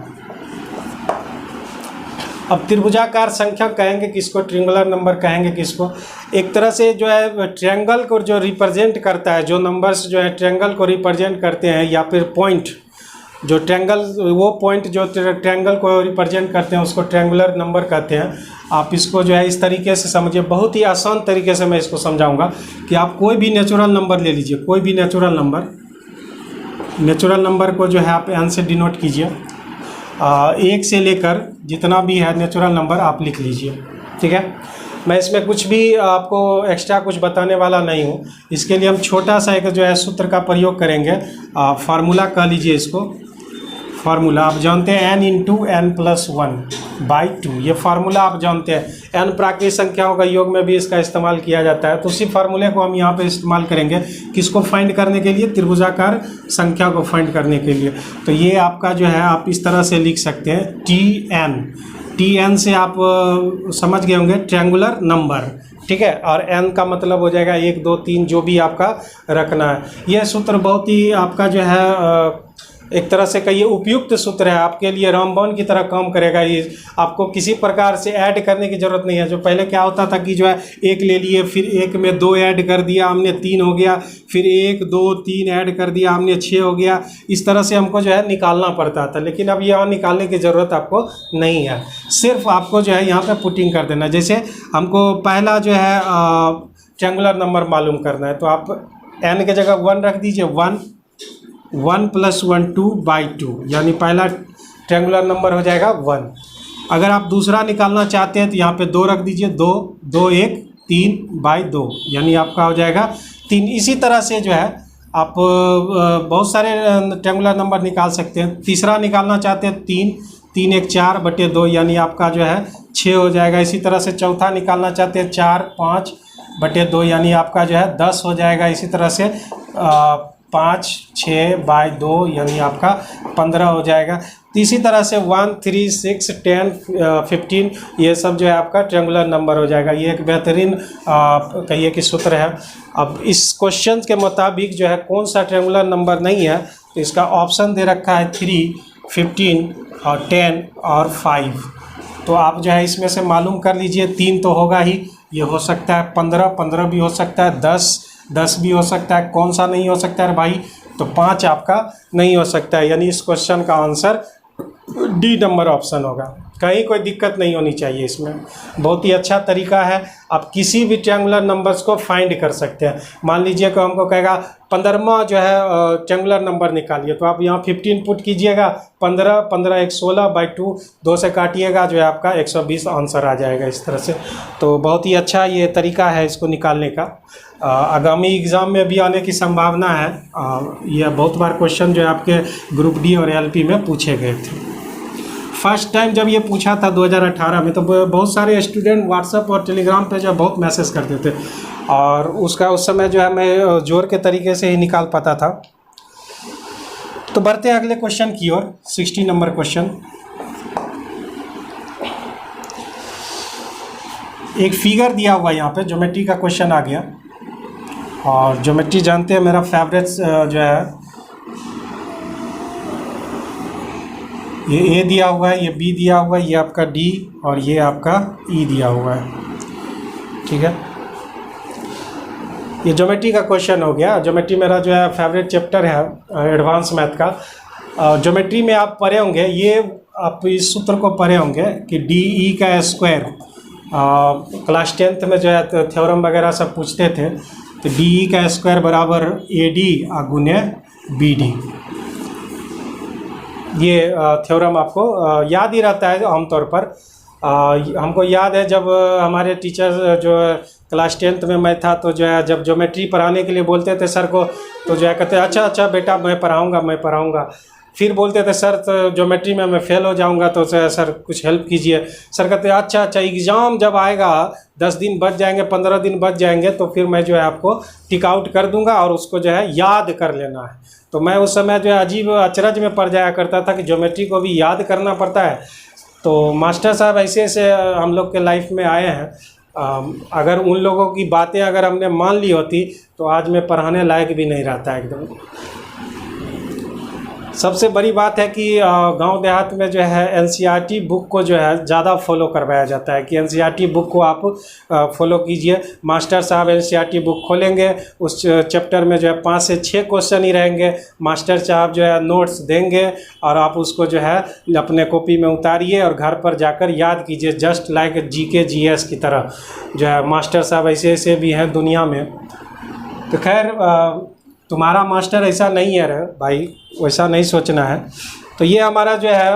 अब त्रिभुजाकार संख्या कहेंगे किसको, ट्रायंगुलर नंबर कहेंगे किसको। एक तरह से जो है ट्रायंगल को जो रिप्रेजेंट करता है, जो नंबर्स जो है ट्रायंगल को रिप्रेजेंट करते हैं, या फिर पॉइंट जो ट्रायंगल, वो पॉइंट जो ट्रायंगल को रिप्रेजेंट करते हैं उसको ट्रायंगुलर नंबर कहते हैं। आप इसको जो है इस तरीके से समझिए, बहुत ही आसान तरीके से मैं इसको समझाऊंगा कि आप कोई भी नेचुरल नंबर ले लीजिए, कोई भी नेचुरल नंबर को जो है आप n से डिनोट कीजिए। 1 से लेकर जितना भी है नेचुरल नंबर आप लिख लीजिए, ठीक है। मैं इसमें कुछ भी आपको एक्स्ट्रा कुछ बताने वाला नहीं हूँ। इसके लिए हम छोटा सा एक जो है सूत्र का प्रयोग करेंगे। फार्मूला कह लीजिए इसको। फार्मूला आप जानते हैं n × n + 1। बाई 2, ये फार्मूला आप जानते हैं। n प्राकृतिक संख्याओं का योग में भी इसका इस्तेमाल किया जाता है, तो उसी फार्मूले को हम यहाँ पे इस्तेमाल करेंगे किसको फाइंड करने के लिए, त्रिभुजाकार संख्या को फाइंड करने के लिए। तो ये आपका जो है आप इस तरह से लिख सकते हैं Tn से आप समझ गए होंगे ट्रायंगुलर नंबर, ठीक है। और n का मतलब हो जाएगा 1 2 3 जो भी आपका रखना है। यह सूत्र बहुत ही आपका जो है एक तरह से कहिए उपयुक्त सूत्र है, आपके लिए रामबाण की तरह काम करेगा। ये आपको किसी प्रकार से ऐड करने की ज़रूरत नहीं है। जो पहले क्या होता था कि जो है एक ले लिए, फिर एक में 2 ऐड कर दिया हमने 3 हो गया, फिर 1 2 3 ऐड कर दिया हमने 6 हो गया। इस तरह से हमको जो है निकालना पड़ता था, लेकिन अब यहाँ निकालने की ज़रूरत आपको नहीं है। सिर्फ आपको जो है यहाँ पर पुटिंग कर देना। जैसे हमको पहला जो है ट्रायंगुलर नंबर मालूम करना है, तो आप n की जगह 1 रख दीजिए। 1 + 1 2/2, यानी पहला ट्रायंगुलर नंबर हो जाएगा 1। अगर आप दूसरा निकालना चाहते हैं तो यहाँ पे 2 रख दीजिए। 2 2 1 3/2, यानी आपका हो जाएगा 3। इसी तरह से जो है आप बहुत सारे ट्रायंगुलर नंबर निकाल सकते हैं। तीसरा निकालना चाहते हैं 3 3 1 4/2, यानी आपका जो है 6 हो जाएगा। इसी तरह से चौथा निकालना चाहते हैं 4 5/2, यानी आपका जो है 10 हो जाएगा। इसी तरह से 5 6/2, यानी आपका 15 हो जाएगा। तो इसी तरह से 1 3 6 10 15 ये सब जो है आपका ट्रायंगुलर नंबर हो जाएगा। ये एक बेहतरीन कहिए कि सूत्र है। अब इस क्वेश्चन के मुताबिक जो है कौन सा ट्रायंगुलर नंबर नहीं है, तो इसका ऑप्शन दे रखा है 3 15 और 10 और 5। तो आप जो है इसमें से मालूम कर लीजिए। 3 तो होगा ही, ये हो सकता है 15 भी हो सकता है, 10 भी हो सकता है। कौन सा नहीं हो सकता है भाई, तो 5 आपका नहीं हो सकता है। यानी इस क्वेश्चन का आंसर डी नंबर ऑप्शन होगा। कहीं कोई दिक्कत नहीं होनी चाहिए इसमें। बहुत ही अच्छा तरीका है, आप किसी भी ट्रायंगुलर नंबर्स को फाइंड कर सकते हैं। मान लीजिए कि हमको कहेगा 15वां जो है ट्रायंगुलर नंबर निकालिए, तो आप यहाँ 15 पुट कीजिएगा। 15 15 1 16/2, 2 से काटिएगा, जो है आपका 120 आंसर आ जाएगा इस तरह से। तो बहुत ही अच्छा ये तरीका है इसको निकालने का। आगामी एग्ज़ाम में भी आने की संभावना है। यह बहुत बार क्वेश्चन जो है आपके ग्रुप डी और एलपी में पूछे गए थे। फर्स्ट टाइम जब ये पूछा था 2018 में, तो बहुत सारे स्टूडेंट व्हाट्सएप और टेलीग्राम पे जो बहुत मैसेज करते थे, और उसका उस समय जो है मैं जोर के तरीके से ही निकाल पाता था। तो बढ़ते हैं अगले क्वेश्चन की ओर। 60 नंबर क्वेश्चन। एक फिगर दिया हुआ यहाँ पे, ज्योमेट्री का क्वेश्चन आ गया। और ज्योमेट्री जानते हैं मेरा फेवरेट जो है, ये ए दिया हुआ है, ये बी दिया हुआ है, ये आपका डी और ये आपका ई दिया हुआ है, ठीक है। ये ज्योमेट्री का क्वेश्चन हो गया। ज्योमेट्री मेरा जो है फेवरेट चैप्टर है एडवांस मैथ का। ज्योमेट्री में आप पढ़े होंगे, ये आप इस सूत्र को पढ़े होंगे कि डी ई का स्क्वायर। क्लास 10th में जो है थ्योरम वगैरह सब पूछते थे, तो डी ई का स्क्वायर बराबर ए डी गुने बी डी। ये थ्योरम आपको याद ही रहता है आमतौर पर। हमको याद है जब हमारे टीचर जो क्लास 10th में मैं था, तो जो है जब ज्योमेट्री पढ़ाने के लिए बोलते थे सर को, तो जो है कहते अच्छा बेटा मैं पढ़ाऊँगा। फिर बोलते थे सर तो ज्योमेट्री में मैं फ़ेल हो जाऊंगा, तो सर कुछ हेल्प कीजिए। सर कहते अच्छा एग्ज़ाम जब आएगा 10 दिन बच जाएंगे, 15 दिन बच जाएंगे, तो फिर मैं जो है आपको टिक आउट कर दूंगा और उसको जो है याद कर लेना है। तो मैं उस समय जो है अजीब अचरज में पड़ जाया करता था कि ज्योमेट्री को भी याद करना पड़ता है। तो मास्टर साहब ऐसे हम लोग के लाइफ में आए हैं। अगर उन लोगों की बातें अगर हमने मान ली होती, तो आज मैं पढ़ाने लायक भी नहीं रहता एकदम। सबसे बड़ी बात है कि गांव देहात में जो है एनसीईआरटी बुक को जो है ज़्यादा फॉलो करवाया जाता है कि एनसीईआरटी बुक को आप फॉलो कीजिए। मास्टर साहब एनसीईआरटी बुक खोलेंगे, उस चैप्टर में जो है 5 से 6 क्वेश्चन ही रहेंगे। मास्टर साहब जो है नोट्स देंगे और आप उसको जो है अपने कॉपी में उतारिए और घर पर जाकर याद कीजिए, जस्ट लाइक जीके जीएस की तरह। जो है मास्टर साहब ऐसे भी हैं दुनिया में। तो खैर तुम्हारा मास्टर ऐसा नहीं है रे भाई, वैसा नहीं सोचना है। तो ये हमारा जो है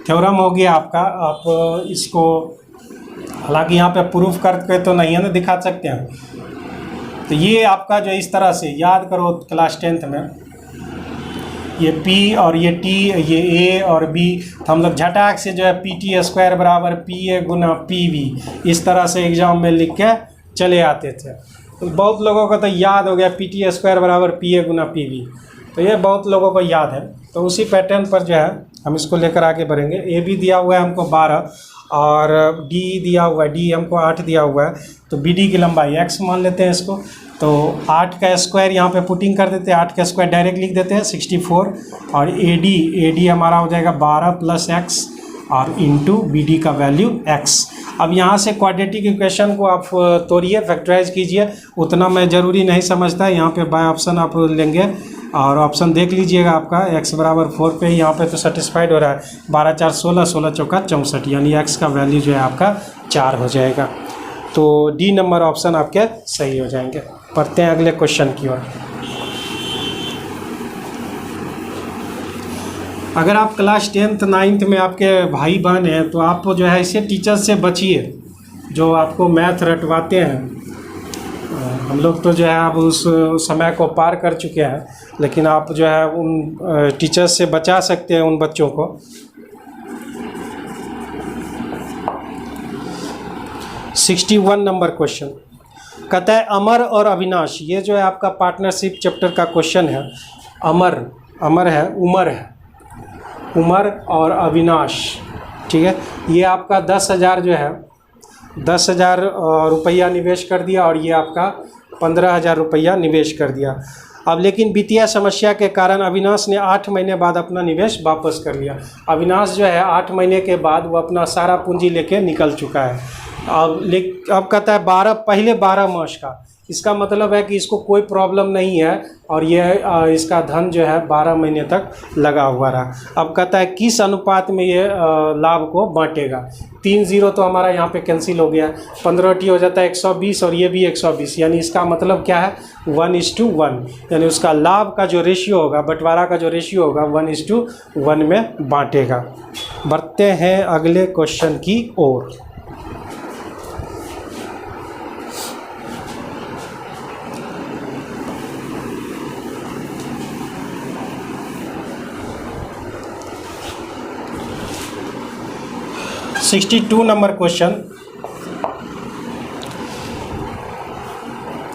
थ्योरम हो गया आपका। आप इसको हालांकि यहाँ पे प्रूफ करके तो नहीं है ना, दिखा सकते हैं। तो ये आपका जो इस तरह से याद करो क्लास 10th में। ये P और ये T, ये A और B, तो हम लोग झटाक से जो है PT² बराबर PA गुना PB इस तरह से एग्ज़ाम में लिख के चले आते थे। तो बहुत लोगों को तो याद हो गया PT² बराबर PA गुना PB, तो ये बहुत लोगों को याद है। तो उसी पैटर्न पर जो है हम इसको लेकर आगे बढ़ेंगे। AB दिया हुआ है हमको 12 और D दिया हुआ है, D हमको 8 दिया हुआ है, तो BD की लंबाई x मान लेते हैं इसको। तो 8 का स्क्वायर यहाँ पे पुटिंग कर देते हैं, 8 का स्क्वायर डायरेक्ट लिख देते हैं 64, और AD हमारा हो जाएगा 12 + x और इंटू BD का वैल्यू x। अब यहाँ से क्वाड्रेटिक इक्वेशन को आप तोड़िए, फैक्टराइज कीजिए, उतना मैं ज़रूरी नहीं समझता। यहाँ पे बाय ऑप्शन आप लेंगे और ऑप्शन देख लीजिएगा आपका x बराबर 4 पे, यहाँ पे तो सेटिस्फाइड हो रहा है। 12 × 4 = 16, 16 × 4 = 64, यानी x का वैल्यू जो है आपका 4 हो जाएगा। तो डी नंबर ऑप्शन आपके सही हो जाएंगे। पढ़ते हैं अगले क्वेश्चन की ओर। अगर आप क्लास 10th 9th में आपके भाई बहन हैं तो आप जो है इसे टीचर से बचिए जो आपको मैथ रटवाते हैं। हम लोग तो जो है अब उस समय को पार कर चुके हैं, लेकिन आप जो है उन टीचर्स से बचा सकते हैं उन बच्चों को। 61 नंबर क्वेश्चन कहता है अमर और अविनाश, ये जो है आपका पार्टनरशिप चैप्टर का क्वेश्चन है। अमर है, उमर और अविनाश, ठीक है। ये आपका 10,000 जो है 10,000 रुपया निवेश कर दिया और ये आपका 15,000 रुपया निवेश कर दिया। अब लेकिन वित्तीय समस्या के कारण अविनाश ने 8 महीने बाद अपना निवेश वापस कर लिया। अविनाश जो है 8 महीने के बाद वो अपना सारा पूंजी लेके निकल चुका है। अब कहता है पहले 12 मास का, इसका मतलब है कि इसको कोई प्रॉब्लम नहीं है और ये इसका धन जो है 12 महीने तक लगा हुआ रहा। अब कहता है किस अनुपात में ये लाभ को बांटेगा। 3 0 तो हमारा यहाँ पे कैंसिल हो गया, 15 हो जाता है 120 और ये भी 120, यानी इसका मतलब क्या है 1:1, यानी उसका लाभ का जो रेशियो होगा, बंटवारा का जो रेशियो होगा 1:1 में बांटेगा। बढ़ते हैं अगले क्वेश्चन की ओर। तो 62 नंबर क्वेश्चन,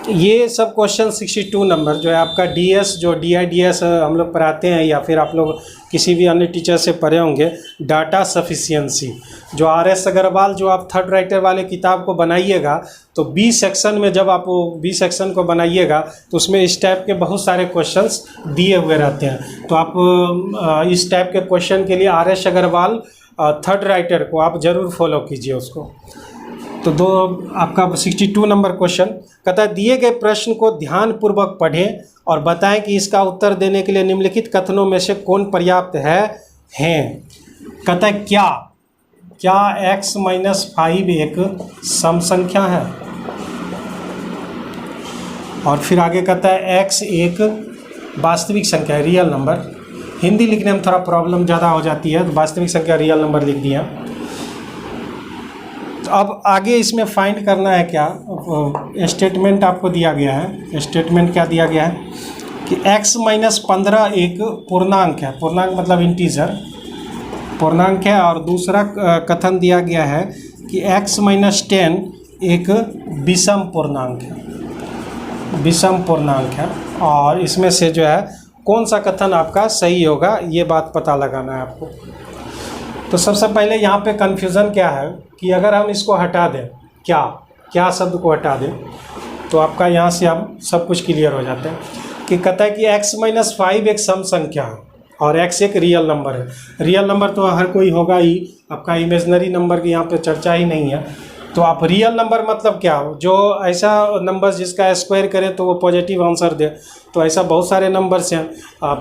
ये सब क्वेश्चन 62 नंबर जो है आपका DS जो DIDS हम लोग पढ़ाते हैं या फिर आप लोग किसी भी अन्य टीचर से पढ़े होंगे, डाटा सफिशिएंसी, जो RS अग्रवाल जो आप थर्ड राइटर वाले किताब को बनाइएगा तो B सेक्शन में जब आप वो B सेक्शन को बनाइएगा तो उसमें इस टाइप के बहुत सारे क्वेश्चंस दिए हुए रहते हैं। तो आप इस टाइप के क्वेश्चन के लिए RS अग्रवाल थर्ड राइटर को आप ज़रूर फॉलो कीजिए उसको। तो आपका 62 नंबर क्वेश्चन कहता है दिए गए प्रश्न को ध्यानपूर्वक पढ़ें और बताएं कि इसका उत्तर देने के लिए निम्नलिखित कथनों में से कौन पर्याप्त हैं। कहता है क्या x - 5 एक सम संख्या है, और फिर आगे कहता है x एक वास्तविक संख्या है, रियल नंबर। हिंदी लिखने में थोड़ा प्रॉब्लम ज़्यादा हो जाती है, तो वास्तविक संख्या रियल नंबर लिख दिया। तो अब आगे इसमें फाइंड करना है क्या, स्टेटमेंट आपको दिया गया है। स्टेटमेंट क्या दिया गया है कि x - 15 एक पूर्णांक है, पूर्णांक मतलब इंटीजर, पूर्णांक है। और दूसरा कथन दिया गया है कि x - 10 एक विषम पूर्णांक है, विषम पूर्णांक है। और इसमें से जो है कौन सा कथन आपका सही होगा, ये बात पता लगाना है आपको। तो सबसे पहले यहाँ पे कन्फ्यूज़न क्या है कि अगर हम इसको हटा दें, क्या शब्द को हटा दें, तो आपका यहाँ से अब सब कुछ क्लियर हो जाता है। कि कहता है कि x - 5 एक सम संख्या है और x एक रियल नंबर है। रियल नंबर तो हर कोई होगा ही, आपका इमेजनरी नंबर की यहाँ पे चर्चा ही नहीं है। तो आप रियल नंबर मतलब क्या हो, जो ऐसा नंबर जिसका स्क्वायर करे तो वो पॉजिटिव आंसर दे। तो ऐसा बहुत सारे नंबर्स हैं।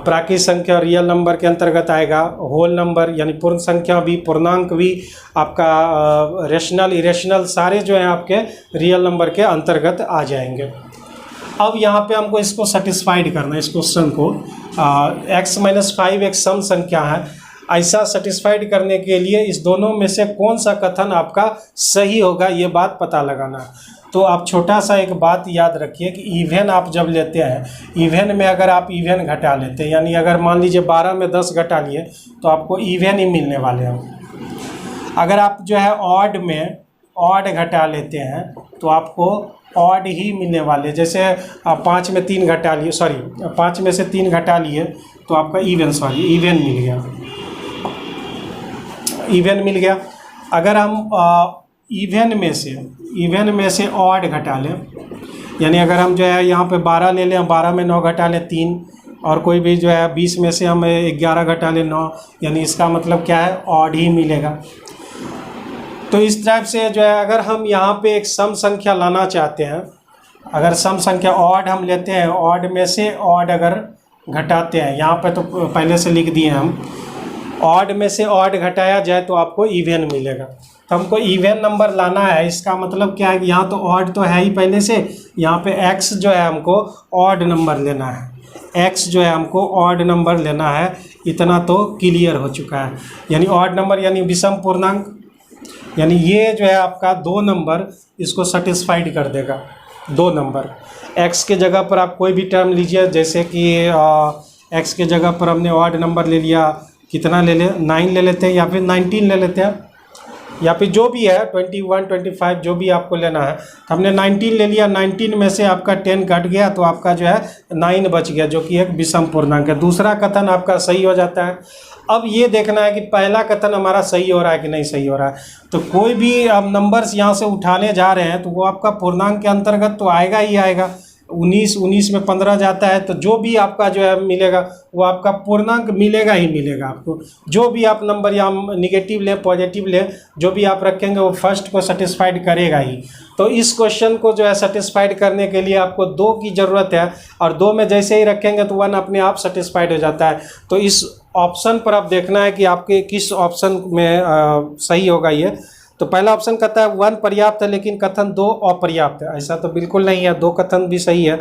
प्राकृत संख्या रियल नंबर के अंतर्गत आएगा, होल नंबर यानी पूर्ण संख्या भी, पूर्णांक भी, आपका रेशनल इरेशनल सारे जो हैं आपके रियल नंबर के अंतर्गत आ जाएंगे। अब यहाँ पे हमको इसको सेटिस्फाइड करना है, इस क्वेश्चन को। x - 5 एक सम संख्या है, ऐसा सेटिस्फाइड करने के लिए इस दोनों में से कौन सा कथन आपका सही होगा, ये बात पता लगाना है। तो आप छोटा सा एक बात याद रखिए कि इवन आप जब लेते हैं, इवन में अगर आप इवन घटा लेते हैं, यानी अगर मान लीजिए 12 में 10 घटा लिए तो आपको इवन ही मिलने वाले हैं। अगर आप जो है ऑड में ऑड घटा लेते हैं तो आपको ऑड ही मिलने वाले। जैसे 5 में 3 घटा लिए, 5 में से 3 घटा लिए तो आपका इवन इवन मिल गया, इवन मिल गया। अगर हम इवन में से ऑड घटा लें, यानी अगर हम जो है यहाँ पे 12 ले लें, 12 में 9 घटा लें 3, और कोई भी जो है 20 में से हम 11 घटा लें 9, यानी इसका मतलब क्या है, ऑड ही मिलेगा। तो इस टाइप से जो है अगर हम यहाँ पे एक सम संख्या लाना चाहते हैं, अगर सम संख्या ऑड हम लेते हैं, ऑड में से ऑड अगर घटाते हैं, यहाँ पे तो पहले से लिख दिए हम, ऑड में से ऑड घटाया जाए तो आपको इवन मिलेगा। तो हमको इवन नंबर लाना है, इसका मतलब क्या है कि यहाँ तो ऑड तो है ही पहले से, यहाँ पे x जो है हमको ऑड नंबर लेना है, x जो है हमको ऑड नंबर लेना है। इतना तो क्लियर हो चुका है, यानी ऑड नंबर यानी विषम पूर्णांक, यानी ये जो है आपका 2 नंबर इसको सेटिस्फाइड कर देगा। 2 नंबर x के जगह पर आप कोई भी टर्म लीजिए, जैसे कि x के जगह पर हमने ऑड नंबर ले लिया, कितना ले लें, 9 ले लेते हैं, या फिर 19 ले लेते हैं, या फिर जो भी है 21, 25 जो भी आपको लेना है। तो हमने 19 ले लिया, 19 में से आपका 10 कट गया तो आपका जो है 9 बच गया, जो कि एक विषम पूर्णांक है। दूसरा कथन आपका सही हो जाता है। अब ये देखना है कि पहला कथन हमारा सही हो रहा है कि नहीं सही हो रहा है। तो कोई भी आप नंबर्स यहाँ से उठाने जा रहे हैं तो वो आपका पूर्णांक के अंतर्गत तो आएगा ही आएगा। 19 में 15 जाता है तो जो भी आपका जो है मिलेगा वो आपका पूर्णांक मिलेगा ही मिलेगा आपको। जो भी आप नंबर या निगेटिव ले पॉजिटिव ले, जो भी आप रखेंगे वो फर्स्ट को सेटिस्फाइड करेगा ही। तो इस क्वेश्चन को जो है सेटिस्फाइड करने के लिए आपको 2 की ज़रूरत है, और 2 में जैसे ही रखेंगे तो 1 अपने आप सेटिस्फाइड हो जाता है। तो इस ऑप्शन पर आप देखना है कि आपके किस ऑप्शन में सही होगा ये। तो पहला ऑप्शन कहता है 1 पर्याप्त है लेकिन कथन 2 अपर्याप्त है। ऐसा तो बिल्कुल नहीं है, 2 कथन भी सही है।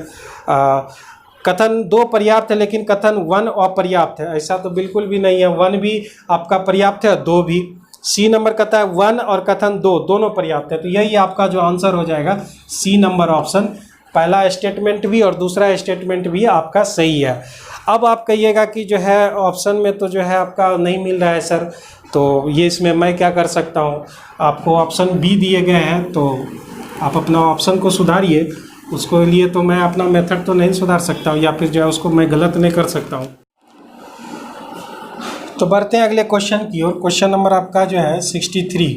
कथन 2 पर्याप्त है लेकिन कथन 1 अपर्याप्त है, ऐसा तो बिल्कुल भी नहीं है। 1 भी आपका पर्याप्त है, 2 भी। सी नंबर कहता है 1 और कथन 2 दोनों पर्याप्त है। तो यही आपका जो आंसर हो जाएगा सी नंबर ऑप्शन। पहला स्टेटमेंट भी और दूसरा स्टेटमेंट भी आपका सही है। अब आप कहिएगा कि जो है ऑप्शन में तो जो है आपका नहीं मिल रहा है सर, तो ये इसमें मैं क्या कर सकता हूँ। आपको ऑप्शन बी दिए गए हैं तो आप अपना ऑप्शन को सुधारिए। उसको लिए तो मैं अपना मेथड तो नहीं सुधार सकता हूँ, या फिर जो है उसको मैं गलत नहीं कर सकता हूँ। तो बढ़ते हैं अगले क्वेश्चन की ओर। क्वेश्चन नंबर आपका जो है 63।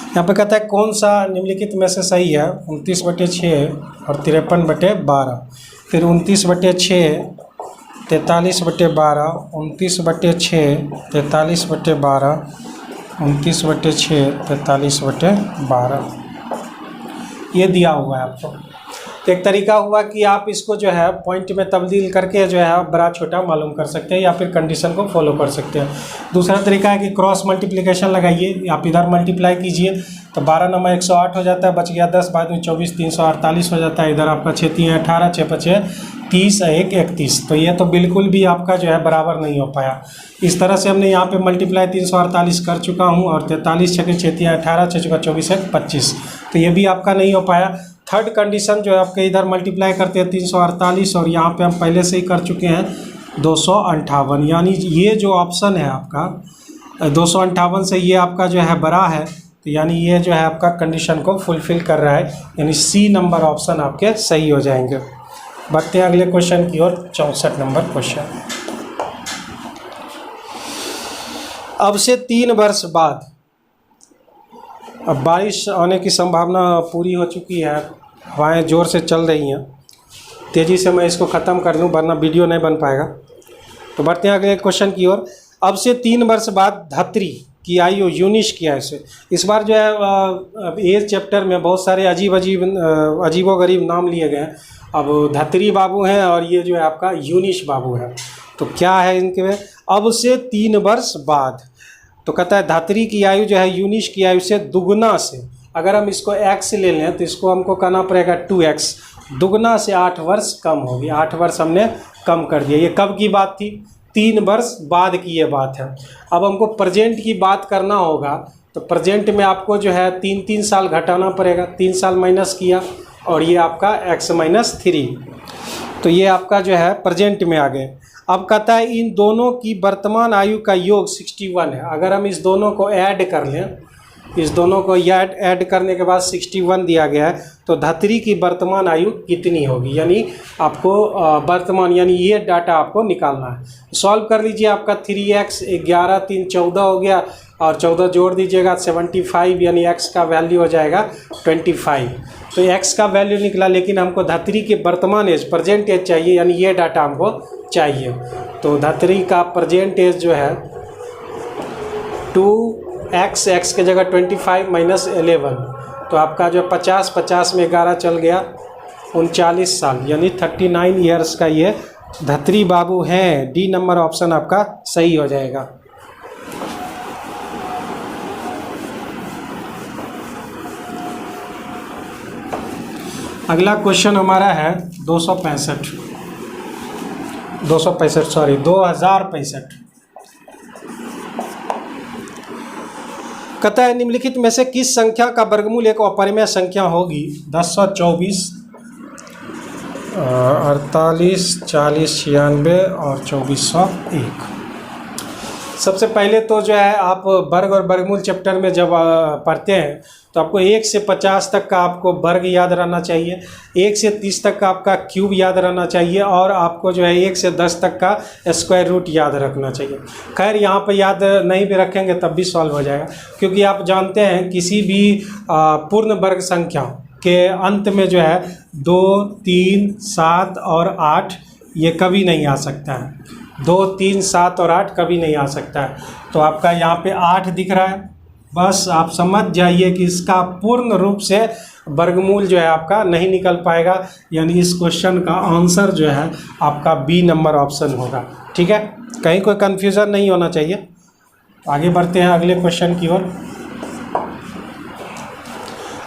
यहाँ पे कहता है कौन सा निम्नलिखित में से सही है। 29/6 और 53/12, फिर 29/6, 43/12, 29/6, 43/12, 29/6, 43/12 ये दिया हुआ है आपको। तो एक तरीका हुआ कि आप इसको जो है पॉइंट में तब्दील करके जो है बड़ा छोटा मालूम कर सकते हैं, या फिर कंडीशन को फॉलो कर सकते हैं। दूसरा तरीका है कि क्रॉस मल्टीप्लिकेशन लगाइए, आप इधर मल्टीप्लाई कीजिए तो 12 9 108 हो जाता है, बच गया 10, बाद में 24 348 हो जाता है। इधर आपका 6 3 18, 6 5 30, 1 31। तो ये तो बिल्कुल भी आपका जो है बराबर नहीं हो पाया। इस तरह से हमने यहाँ पे मल्टीप्लाई 348 कर चुका हूँ, और 43 6 6 3 18, 6 6 24 1 25, तो ये भी आपका नहीं हो पाया। थर्ड कंडीशन जो है आपके इधर मल्टीप्लाई करते हैं 348, और यहाँ पे हम पहले से ही कर चुके हैं 258, यानी ये जो ऑप्शन है आपका 258 से ये आपका जो है बड़ा है, तो यानी ये जो है आपका कंडीशन को फुलफिल कर रहा है, यानी सी नंबर ऑप्शन आपके सही हो जाएंगे। बढ़ते हैं अगले क्वेश्चन की ओर। 64 नंबर क्वेश्चन। अब से 3 वर्ष बाद, अब बारिश आने की संभावना पूरी हो चुकी है, हवाएं ज़ोर से चल रही हैं। तेज़ी से मैं इसको ख़त्म कर दूं वरना वीडियो नहीं बन पाएगा। तो बढ़ते हैं अगले क्वेश्चन की ओर। अब से 3 वर्ष बाद धत्रि की आयु यूनिश की आयु से। इस बार जो है ये चैप्टर में बहुत सारे अजीबोगरीब नाम लिए गए हैं। अब धत्रि बाबू हैं और ये जो है आपका यूनिश बाबू है। तो क्या है इनके में, अब से 3 वर्ष बाद। तो कहता है धात्री की आयु जो है यूनिश की आयु से दुगना से, अगर हम इसको x ले लें तो इसको हमको कहना पड़ेगा 2x, दुगना से 8 वर्ष कम होगी। 8 वर्ष हमने कम कर दिया। ये कब की बात थी? 3 वर्ष बाद की ये बात है। अब हमको प्रेजेंट की बात करना होगा, तो प्रेजेंट में आपको जो है 3 साल घटाना पड़ेगा, 3 साल माइनस किया और ये आपका x-3, तो ये आपका जो है प्रेजेंट में आ गए। अब कहता है इन दोनों की वर्तमान आयु का योग 61 है। अगर हम इस दोनों को ऐड कर लें, इस दोनों को ऐड करने के बाद 61 दिया गया है, तो धतरी की वर्तमान आयु कितनी होगी, यानी आपको वर्तमान यानी ये डाटा आपको निकालना है। सॉल्व कर लीजिए, आपका 3x 11 3 14 हो गया और 14 जोड़ दीजिएगा 75, यानी x का वैल्यू हो जाएगा 25। तो x का वैल्यू निकला, लेकिन हमको धतरी के वर्तमान एज प्रेजेंट एज चाहिए, यानी ये डाटा हमको चाहिए। तो धतरी का प्रेजेंट एज जो है 2x के जगह 25 माइनस 11, तो आपका जो 50 में 11 चल गया 39 साल, यानी 39 ईयर्स का ये धतरी बाबू हैं। डी नंबर ऑप्शन आपका सही हो जाएगा। अगला क्वेश्चन हमारा है 2065 कहता है निम्नलिखित में से किस संख्या का वर्गमूल एक अपरिमेय संख्या होगी। 1024, 48, 40, 96 और 2401। सबसे पहले तो जो है आप वर्ग और वर्गमूल चैप्टर में जब पढ़ते हैं तो आपको 1 से 50 तक का आपको वर्ग याद रहना चाहिए, 1 से 30 तक का आपका क्यूब याद रहना चाहिए और आपको जो है 1 से 10 तक का स्क्वायर रूट याद रखना चाहिए। खैर यहाँ पर याद नहीं भी रखेंगे तब भी सॉल्व हो जाएगा, क्योंकि आप जानते हैं किसी भी पूर्ण वर्ग संख्या के अंत में जो है 2, 3, 7 और 8 ये कभी नहीं आ सकता है। 2, 3, 7 और 8 कभी नहीं आ सकता है। तो आपका यहाँ पे 8 दिख रहा है, बस आप समझ जाइए कि इसका पूर्ण रूप से वर्गमूल जो है आपका नहीं निकल पाएगा, यानी इस क्वेश्चन का आंसर जो है आपका बी नंबर ऑप्शन होगा। ठीक है, कहीं कोई कन्फ्यूज़न नहीं होना चाहिए। आगे बढ़ते हैं अगले क्वेश्चन की ओर।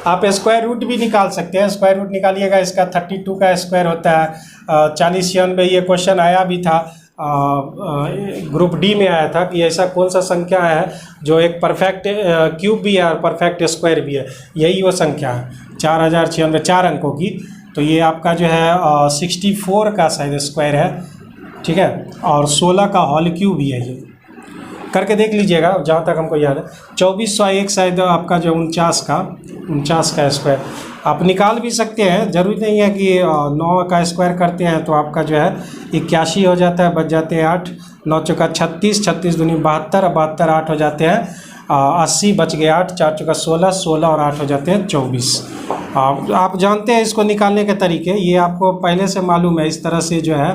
आप स्क्वायर रूट भी निकाल सकते हैं, स्क्वायर रूट निकालिएगा, इसका 32 का स्क्वायर होता है 40 में। ये क्वेश्चन आया भी था, ग्रुप डी में आया था कि ऐसा कौन सा संख्या है जो एक परफेक्ट क्यूब भी है और परफेक्ट स्क्वायर भी है। यही वो संख्या है 4096, 4 अंकों की। तो ये आपका जो है 64 का शायद स्क्वायर है, ठीक है, और 16 का होल क्यूब भी है। ये करके देख लीजिएगा जहाँ तक हमको याद है। 2401 शायद आपका जो 49 का स्क्वायर आप निकाल भी सकते हैं, ज़रूरी नहीं है कि 9 का स्क्वायर करते हैं तो आपका जो है 81 हो जाता है, बच जाते हैं 8, 9 चौका 36, 36 दूनी 72, 72 8 हो जाते हैं 80, बच गए 8, 4 चौका 16, 16 और 8 हो जाते हैं 24। आप जानते हैं इसको निकालने के तरीके, ये आपको पहले से मालूम है। इस तरह से जो है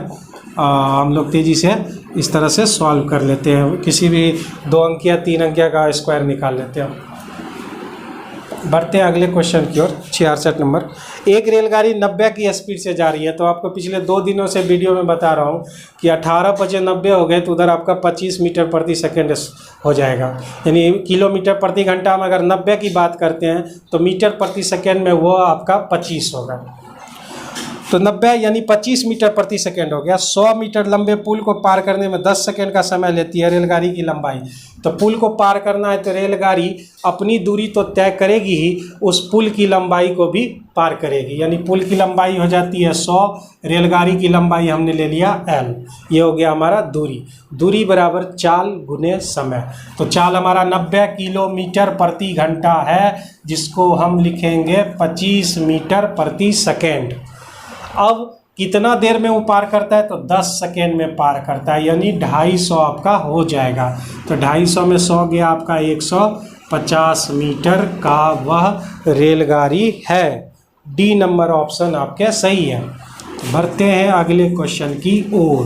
हम लोग तेज़ी से इस तरह से सॉल्व कर लेते हैं, किसी भी 2 अंकिया 3 अंकिया का स्क्वायर निकाल लेते हैं। बढ़ते हैं अगले क्वेश्चन की ओर। 66 नंबर। एक रेलगाड़ी 90 की स्पीड से जा रही है। तो आपको पिछले 2 दिनों से वीडियो में बता रहा हूँ कि 18 बजे 90 हो गए तो उधर आपका 25 मीटर प्रति सेकेंड हो जाएगा, यानी किलोमीटर प्रति घंटा में अगर 90 की बात करते हैं तो मीटर प्रति सेकेंड में वो आपका 25 होगा। तो 90 यानी 25 मीटर प्रति सेकेंड हो गया। 100 मीटर लंबे पुल को पार करने में 10 सेकेंड का समय लेती है रेलगाड़ी की लंबाई। तो पुल को पार करना है तो रेलगाड़ी अपनी दूरी तो तय करेगी ही, उस पुल की लंबाई को भी पार करेगी, यानी पुल की लंबाई हो जाती है 100, रेलगाड़ी की लंबाई हमने ले लिया l। ये हो गया हमारा दूरी बराबर चाल गुने समय। तो चाल हमारा 90 किलोमीटर प्रति घंटा है, जिसको हम लिखेंगे 25 मीटर प्रति सेकेंड। अब कितना देर में वो पार करता है तो 10 सेकेंड में पार करता है, यानी 250 आपका हो जाएगा। तो 250 में 100 गया आपका 150 मीटर का वह रेलगाड़ी है। डी नंबर ऑप्शन आपके सही है। बढ़ते हैं अगले क्वेश्चन की ओर।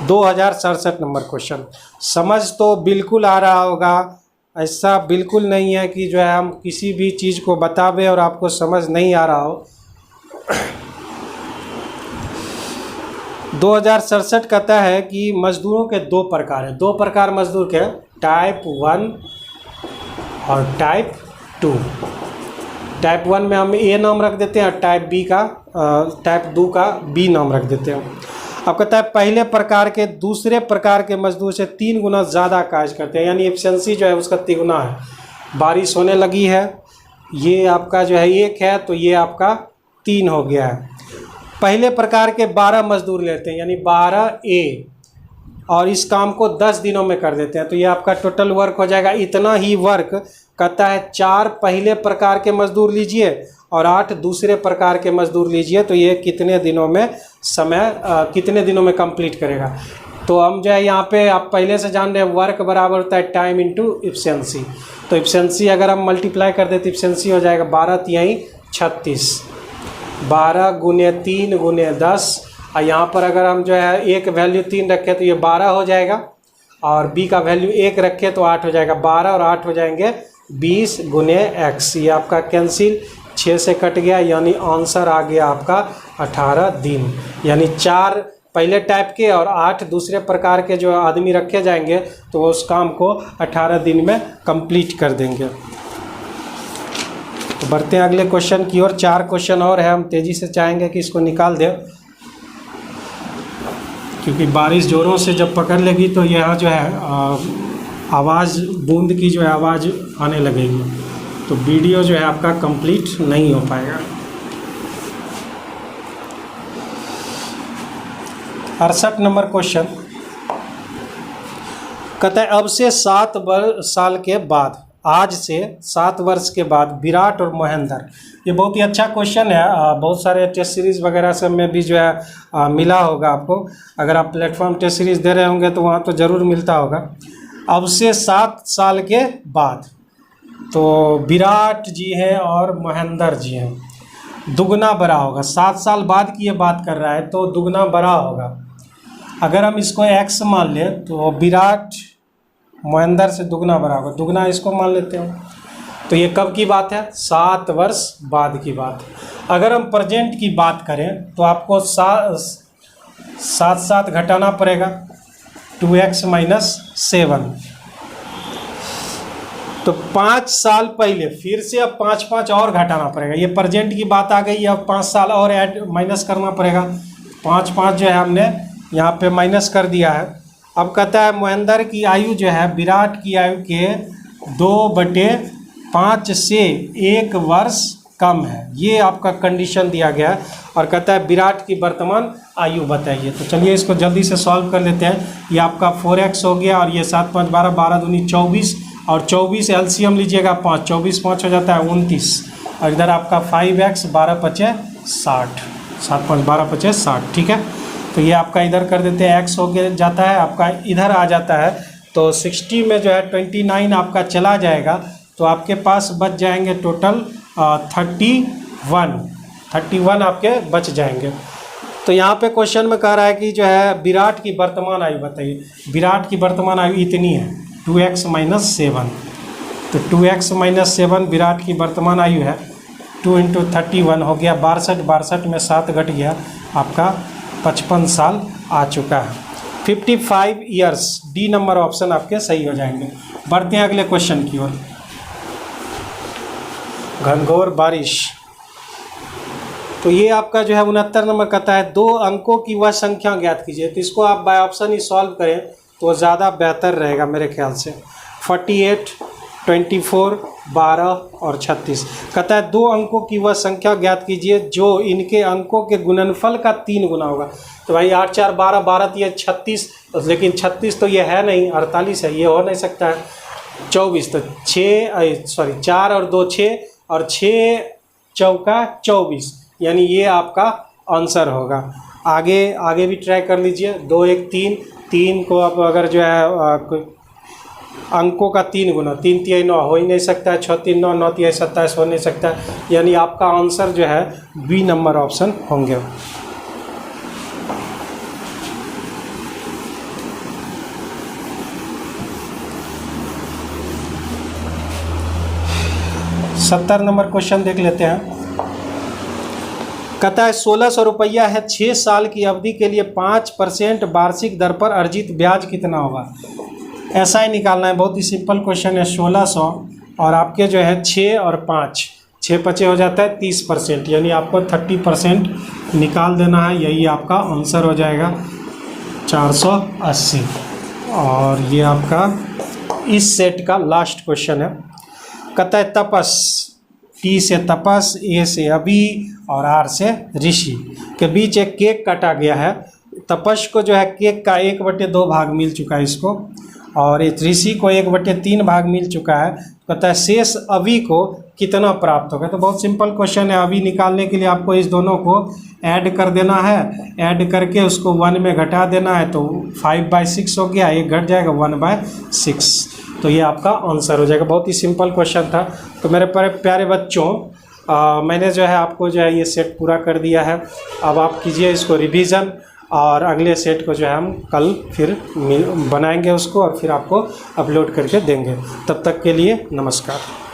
2067 नंबर क्वेश्चन। समझ तो बिल्कुल आ रहा होगा, ऐसा बिल्कुल नहीं है कि जो है हम किसी भी चीज़ को बतावे और आपको समझ नहीं आ रहा हो। 2067 कहता है कि मजदूरों के 2 प्रकार हैं। 2 प्रकार मजदूर के, टाइप 1 और टाइप 2। टाइप 1 में हम ए नाम रख देते हैं और टाइप 2 का बी नाम रख देते हैं। अब कहता है पहले प्रकार के दूसरे प्रकार के मजदूर से 3 गुना ज़्यादा कार्य करते हैं, यानी एफिशिएंसी जो है उसका 3 गुना है। बारिश होने लगी है, ये आपका जो है 1 है, तो ये आपका 3 हो गया है। पहले प्रकार के 12 मजदूर लेते हैं, यानी 12A, और इस काम को 10 दिनों में कर देते हैं, तो ये आपका टोटल वर्क हो जाएगा इतना ही वर्क। कहता है 4 पहले प्रकार के मजदूर लीजिए और 8 दूसरे प्रकार के मजदूर लीजिए, तो ये कितने दिनों में कितने दिनों में कंप्लीट करेगा। तो हम जो है यहाँ पे आप पहले से जान रहे हैं वर्क बराबर होता है टाइम इंटू एफिशिएंसी। तो एफिशिएंसी अगर हम मल्टीप्लाई कर दें तो एफिशिएंसी हो जाएगा 12 तिहाई 36, 12 गुने 3 गुने 10, और यहाँ पर अगर हम जो है एक वैल्यू 3 रखें तो ये 12 हो जाएगा, और बी का वैल्यू 1 रखें तो 8 हो जाएगा। 12 और 8 हो जाएंगे 20 गुने x। ये आपका कैंसिल, 6 से कट गया, यानी आंसर आ गया आपका 18 दिन। यानी 4 पहले टाइप के और 8 दूसरे प्रकार के जो आदमी रखे जाएंगे तो उस काम को 18 दिन में कंप्लीट कर देंगे। तो बढ़ते हैं अगले क्वेश्चन की ओर। 4 क्वेश्चन और है, हम तेज़ी से चाहेंगे कि इसको निकाल दें, क्योंकि बारिश ज़ोरों से जब पकड़ लेगी तो यह जो है आवाज़, बूंद की जो है आवाज़ आने लगेगी, तो वीडियो जो है आपका कंप्लीट नहीं हो पाएगा। 68 नंबर क्वेश्चन कहता है अब से 7 साल के बाद, आज से 7 वर्ष के बाद विराट और महेंद्र, ये बहुत ही अच्छा क्वेश्चन है। बहुत सारे टेस्ट सीरीज़ वगैरह सब में भी जो है मिला होगा आपको। अगर आप प्लेटफॉर्म टेस्ट सीरीज़ दे रहे होंगे तो वहाँ तो ज़रूर मिलता होगा। अब से 7 साल के बाद, तो विराट जी हैं और महेंद्र जी हैं, दुगना बड़ा होगा। 7 साल बाद की ये बात कर रहा है तो दुगना बड़ा होगा। अगर हम इसको x मान लें तो विराट महेंद्र से दुगना बड़ा होगा, दुगना इसको मान लेते हैं। तो ये कब की बात है? 7 वर्ष बाद की बात। अगर हम प्रेजेंट की बात करें तो आपको 7 घटाना पड़ेगा, 2x - 7, तो 5 साल पहले फिर से अब 5 और घटाना पड़ेगा। ये प्रेजेंट की बात आ गई, अब 5 साल और ऐड माइनस करना पड़ेगा। 5 जो है हमने यहाँ पे माइनस कर दिया है। अब कहता है महेंद्र की आयु जो है विराट की आयु के 2/5 से 1 वर्ष कम है, ये आपका कंडीशन दिया गया है। और कहता है विराट की वर्तमान आयु बताइए। तो चलिए इसको जल्दी से सॉल्व कर लेते हैं। ये आपका 4x हो गया, और ये 7 5 12, 12 दूनी 24, और 24 एलसीएम लीजिएगा 5, 24 5 हो जाता है 29, और इधर आपका 5x, 12 5 60, 7 5 12 5 60, ठीक है। तो ये आपका इधर कर देते हैं, x हो गया जाता है आपका इधर आ जाता है, तो 60 में जो है 29 आपका चला जाएगा, तो आपके पास बच जाएंगे टोटल 31 आपके बच जाएंगे। तो यहाँ पे क्वेश्चन में कह रहा है कि जो है विराट की वर्तमान आयु बताइए। विराट की वर्तमान आयु इतनी है 2x - 7, तो 2x - 7 विराट की वर्तमान आयु है। 2 × 31 हो गया 62, 62 में 7 घट गया, आपका 55 साल आ चुका है। 55 ईयर्स, डी नंबर ऑप्शन आपके सही हो जाएंगे। बढ़ते हैं अगले क्वेश्चन की ओर। घनघोर बारिश, तो ये आपका जो है 69 नंबर कहता है 2 अंकों की वह संख्या ज्ञात कीजिए। तो इसको आप बाय ऑप्शन ही सॉल्व करें तो ज़्यादा बेहतर रहेगा मेरे ख्याल से। 48, 24, 12 और 36 कहता है 2 अंकों की वह संख्या ज्ञात कीजिए जो इनके अंकों के गुणनफल का 3 गुना होगा। तो भाई 8 4 12, 12 तो ये 36, लेकिन 36 तो ये है नहीं, 48 है, ये हो नहीं सकता है। 24 तो 4 और 2 6, और 6 चौका 24, यानी ये आपका आंसर होगा। आगे भी ट्राई कर लीजिए। 2 1 3, 3 को आप अगर जो है अंकों का 3 गुना, 3 3 9 हो ही नहीं सकता है, 6 3 9, 9 3 27 हो नहीं सकता है, यानी आपका आंसर जो है बी नंबर ऑप्शन होंगे। सत्तर नंबर क्वेश्चन देख लेते हैं। कहता है 1600 रुपया है, 6 साल की अवधि के लिए 5% वार्षिक दर पर अर्जित ब्याज कितना होगा। ऐसा ही निकालना है, बहुत ही सिंपल क्वेश्चन है। 1600 और आपके जो है 6 और 5, 6 5 हो जाता है 30%, यानी आपको 30% निकाल देना है, यही आपका आंसर हो जाएगा। 480। और ये आपका इस सेट का लास्ट क्वेश्चन है। कहता है तपस, टी से तपस, ए से अभी और आर से ऋषि के बीच एक केक काटा गया है। तपस को जो है केक का 1/2 भाग मिल चुका है इसको, और इस ऋषि को 1/3 भाग मिल चुका है। कहता है शेष अभी को कितना प्राप्त होगा। तो बहुत सिंपल क्वेश्चन है। अभी निकालने के लिए आपको इस दोनों को ऐड कर देना है, ऐड करके उसको 1 में घटा देना है, तो 5/6 हो गया, एक घट जाएगा 1/6। तो ये आपका आंसर हो जाएगा। बहुत ही सिंपल क्वेश्चन था। तो मेरे प्यारे बच्चों, मैंने जो है आपको जो है ये सेट पूरा कर दिया है। अब आप कीजिए इसको रिवीजन, और अगले सेट को जो है हम कल फिर बनाएंगे उसको, और फिर आपको अपलोड करके देंगे। तब तक के लिए नमस्कार।